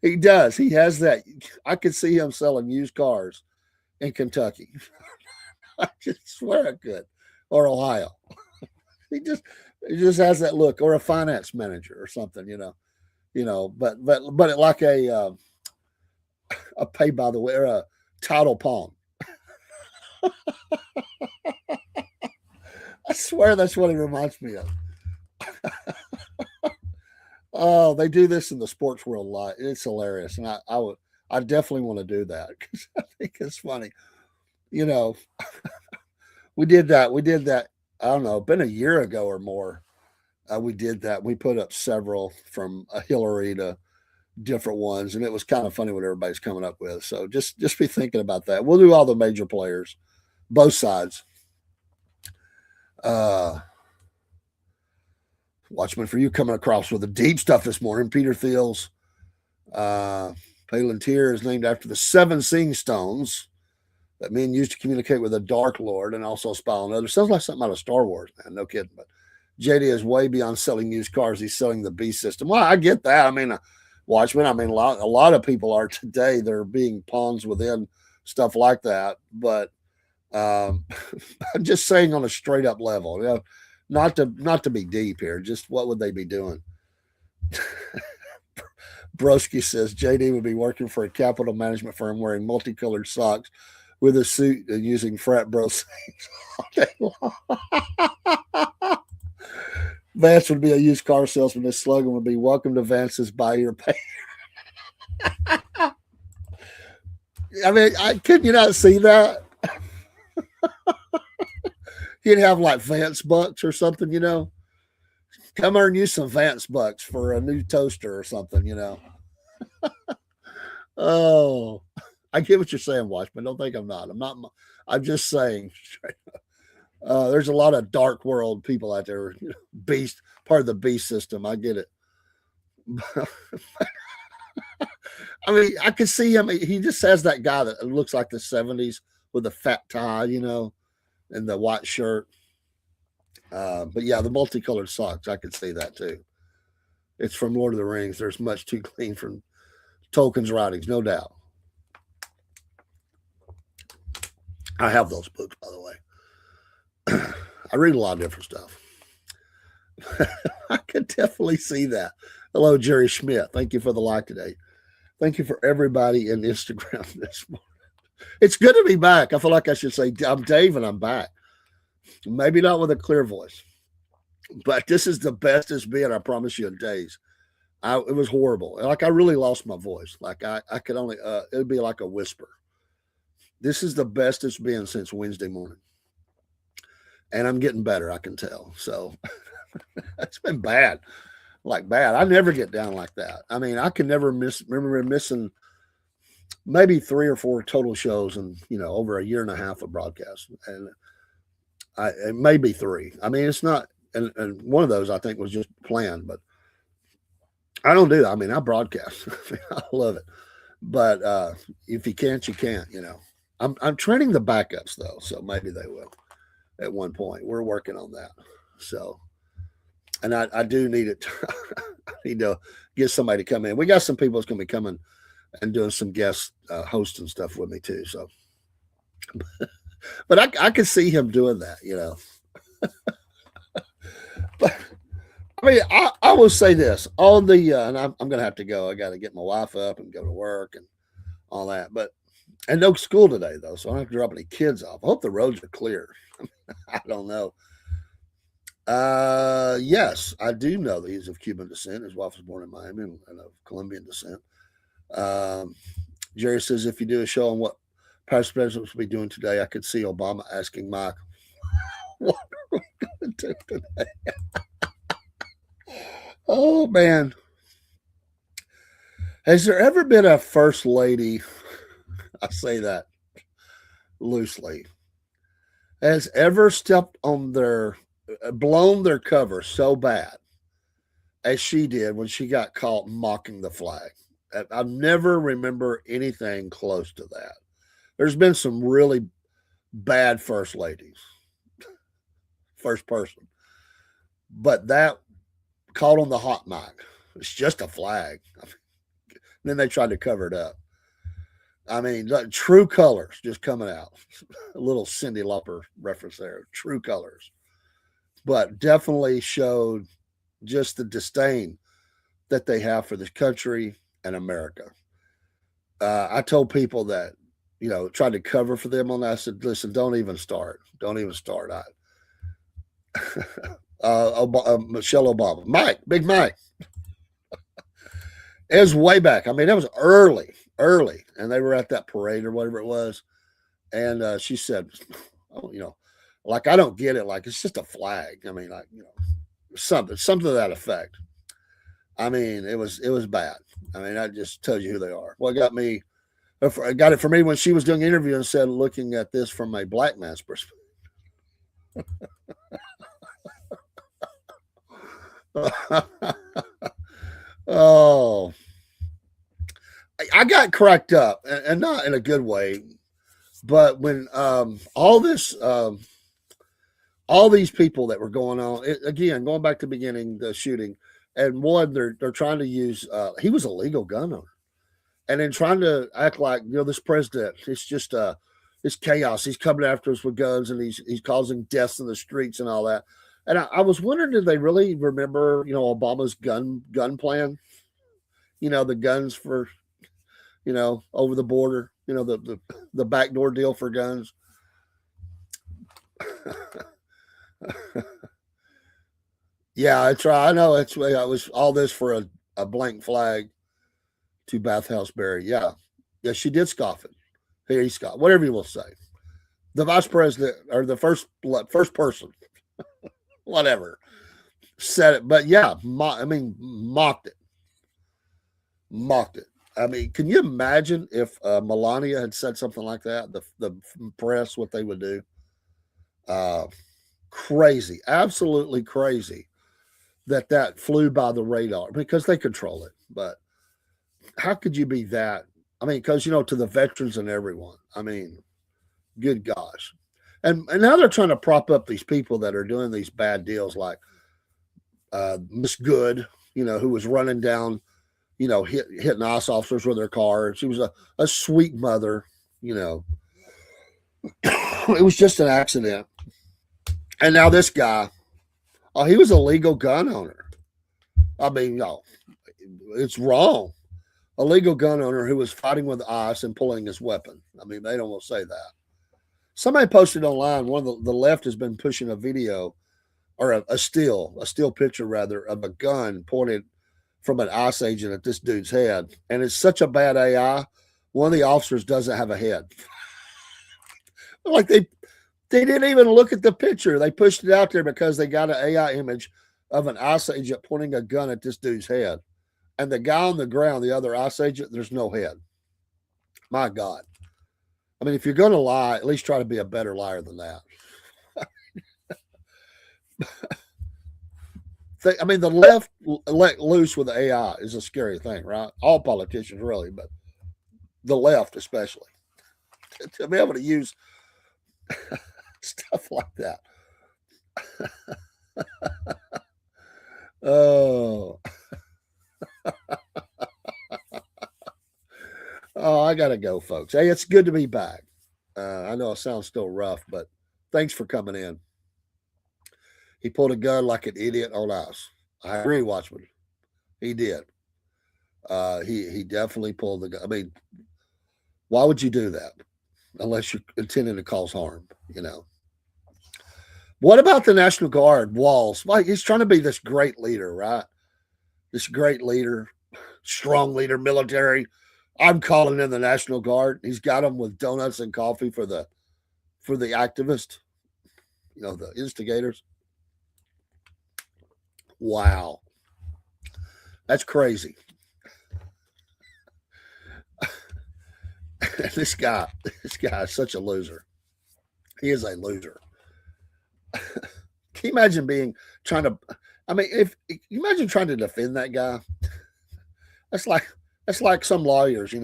he does. He has that. I could see him selling used cars in Kentucky. I just swear I could, or Ohio. He just has that look, or a finance manager or something, But like a pay by the way, or a title pawn. I swear that's what he reminds me of. Oh, they do this in the sports world a lot. It's hilarious, and I definitely want to do that because I think it's funny. You know, we did that. We did that. I don't know, been a year ago or more. We did that. We put up several from Hillary to different ones, and it was kind of funny what everybody's coming up with. So just be thinking about that. We'll do all the major players, both sides. Uh, Watchman for you coming across with the deep stuff this morning. Peter Thiel's Palantir is named after the 7 seeing stones that men used to communicate with the Dark Lord and also spy on others. Sounds like something out of Star Wars, man. No kidding. But JD is way beyond selling used cars. He's selling the beast system. Well, I get that. I mean, Watchmen, I mean, a lot of people are today. They're being pawns within stuff like that. But I'm just saying on a straight up level, not to be deep here. Just what would they be doing? Broski says JD would be working for a capital management firm wearing multicolored socks with a suit and using frat bro sayings all day long. Vance would be a used car salesman. His slogan would be "Welcome to Vance's Buy Your Pay." I mean, could you not see that? He'd have like Vance bucks or something, Come earn you some Vance bucks for a new toaster or something. Oh, I get what you're saying, Watchman. Don't think I'm not. I'm just saying. There's a lot of dark world people out there. Beast, part of the beast system. I get it. I mean, I can see him. He just has that guy that looks like the 70s with a fat tie, and the white shirt. But yeah, the multicolored socks, I could see that too. It's from Lord of the Rings. There's much too clean from Tolkien's writings, no doubt. I have those books, by the way. I read a lot of different stuff. I could definitely see that. Hello, Jerry Schmidt. Thank you for the like today. Thank you for everybody in Instagram this morning. It's good to be back. I feel like I should say, I'm Dave and I'm back. Maybe not with a clear voice, but this is the best it's been, I promise you, in days. It was horrible. Like, I really lost my voice. Like, I could only, it would be like a whisper. This is the best it's been since Wednesday morning. And I'm getting better, I can tell. So it's been bad. Like, bad. I never get down like that. I mean, I can never remember missing maybe 3 or 4 total shows in, over a year and a half of broadcast. And it may be 3. I mean, it's not, and one of those I think was just planned, but I don't do that. I mean, I broadcast. I love it. But if you can't, you can't, I'm training the backups though, so maybe they will at one point. We're working on that. So, and I do need it. I need to get somebody to come in. We got some people that's going to be coming and doing some guest hosting stuff with me too. So, but I can see him doing that, But I mean, I will say this on the, and I'm going to have to go. I got to get my wife up and go to work and all that. But and no school today though, so I don't have to drop any kids off. I hope the roads are clear. I don't know. Yes, I do know that he's of Cuban descent. His wife was born in Miami and of Colombian descent. Jerry says, if you do a show on what past presidents will be doing today, I could see Obama asking Mike, what are we going to do today? Oh, man. Has there ever been a first lady, I say that loosely, has ever stepped on blown their cover so bad as she did when she got caught mocking the flag? I never remember anything close to that. There's been some really bad first ladies, first person, but that caught on the hot mic. It's just a flag. Then they tried to cover it up. I mean, true colors just coming out. A little Cyndi Lauper reference there. True colors. But definitely showed just the disdain that they have for this country and America. I told people that, tried to cover for them on that. I said, listen, don't even start. Don't even start. Michelle Obama. Mike, Big Mike. It was way back. I mean, it was early. And they were at that parade or whatever it was. And she said, oh, like, I don't get it. Like, it's just a flag. I mean, like, something to that effect. I mean, it was bad. I mean, that just tells you who they are. Well, it got it for me when she was doing an interview and said, looking at this from a black man's perspective. Oh, I got cracked up, and not in a good way. But when all these people that were going on again, going back to the beginning, the shooting, and one they're trying to use. He was a legal gun owner, and then trying to act like this president. It's just it's chaos. He's coming after us with guns, and he's causing deaths in the streets and all that. And I was wondering, did they really remember Obama's gun plan? The guns for over the border. The backdoor deal for guns. Yeah, it's right. I know it was all this for a blank flag to Bath House Berry. Yeah. Yeah, she did scoff it. Here he scoffed. Whatever you will say. The vice president or the first person, whatever, said it. But yeah, mocked it. Mocked it. I mean, can you imagine if Melania had said something like that? The press, what they would do? Uh, Crazy, absolutely crazy that flew by the radar because they control it. But how could you be that? I mean, because to the veterans and everyone. I mean, good gosh. And now they're trying to prop up these people that are doing these bad deals, like Miss Good, who was running down, hitting ICE officers with her car. She was a sweet mother. It was just an accident. And now this guy, oh, he was a legal gun owner. I mean, no, it's wrong. A legal gun owner who was fighting with ICE and pulling his weapon. I mean, they don't want to say that. Somebody posted online. One of the left has been pushing a video or a still picture rather of a gun pointed from an ICE agent at this dude's head, and it's such a bad AI. One of the officers doesn't have a head. Like they didn't even look at the picture. They pushed it out there because they got an AI image of an ICE agent pointing a gun at this dude's head. And the guy on the ground, the other ICE agent, there's no head. My God. I mean, if you're going to lie, at least try to be a better liar than that. I mean, the left let loose with AI is a scary thing, right? All politicians, really, but the left especially. To be able to use stuff like that. Oh, oh, I gotta go, folks. Hey, it's good to be back. I know it sounds still rough, but thanks for coming in. He pulled a gun like an idiot on us. I agree, Watchman. He did. He definitely pulled the gun. I mean, why would you do that unless you're intending to cause harm? What about the National Guard, Walls? Like, he's trying to be this great leader, right? This great leader, strong leader, military. I'm calling in the National Guard. He's got them with donuts and coffee for the activists, the instigators. Wow, that's crazy. this guy is such a loser. He is a loser. Can you imagine trying to? I mean, if you imagine trying to defend that guy, that's like some lawyers,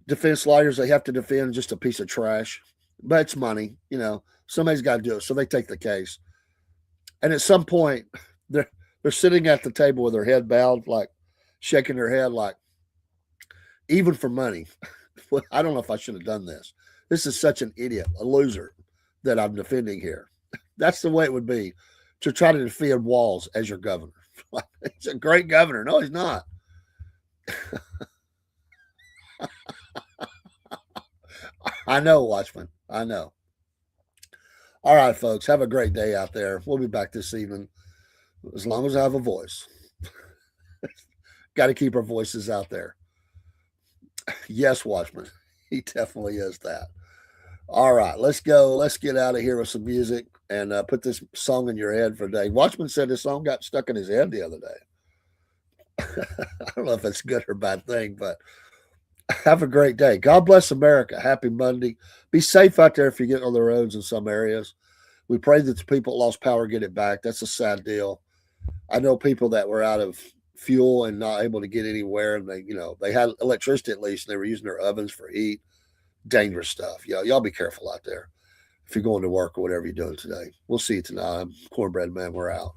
defense lawyers. They have to defend just a piece of trash, but it's money. Somebody's got to do it, so they take the case. And at some point, they're sitting at the table with their head bowed, like shaking their head, like even for money. I don't know if I should have done this. This is such an idiot, a loser that I'm defending here. That's the way it would be to try to defend Walls as your governor. He's a great governor. No, he's not. I know, Watchman. I know. All right, folks. Have a great day out there. We'll be back this evening as long as I have a voice. Got to keep our voices out there. Yes, Watchman. He definitely is that. All right, let's go. Let's get out of here with some music and put this song in your head for a day. Watchman said this song got stuck in his head the other day. I don't know if it's a good or bad thing, but have a great day. God bless America. Happy Monday. Be safe out there if you're getting on the roads in some areas. We pray that the people that lost power get it back. That's a sad deal. I know people that were out of fuel and not able to get anywhere, and they had electricity at least, and they were using their ovens for heat. Dangerous stuff. Y'all be careful out there if you're going to work or whatever you're doing today. We'll see you tonight. I'm Cornbread Man. We're out.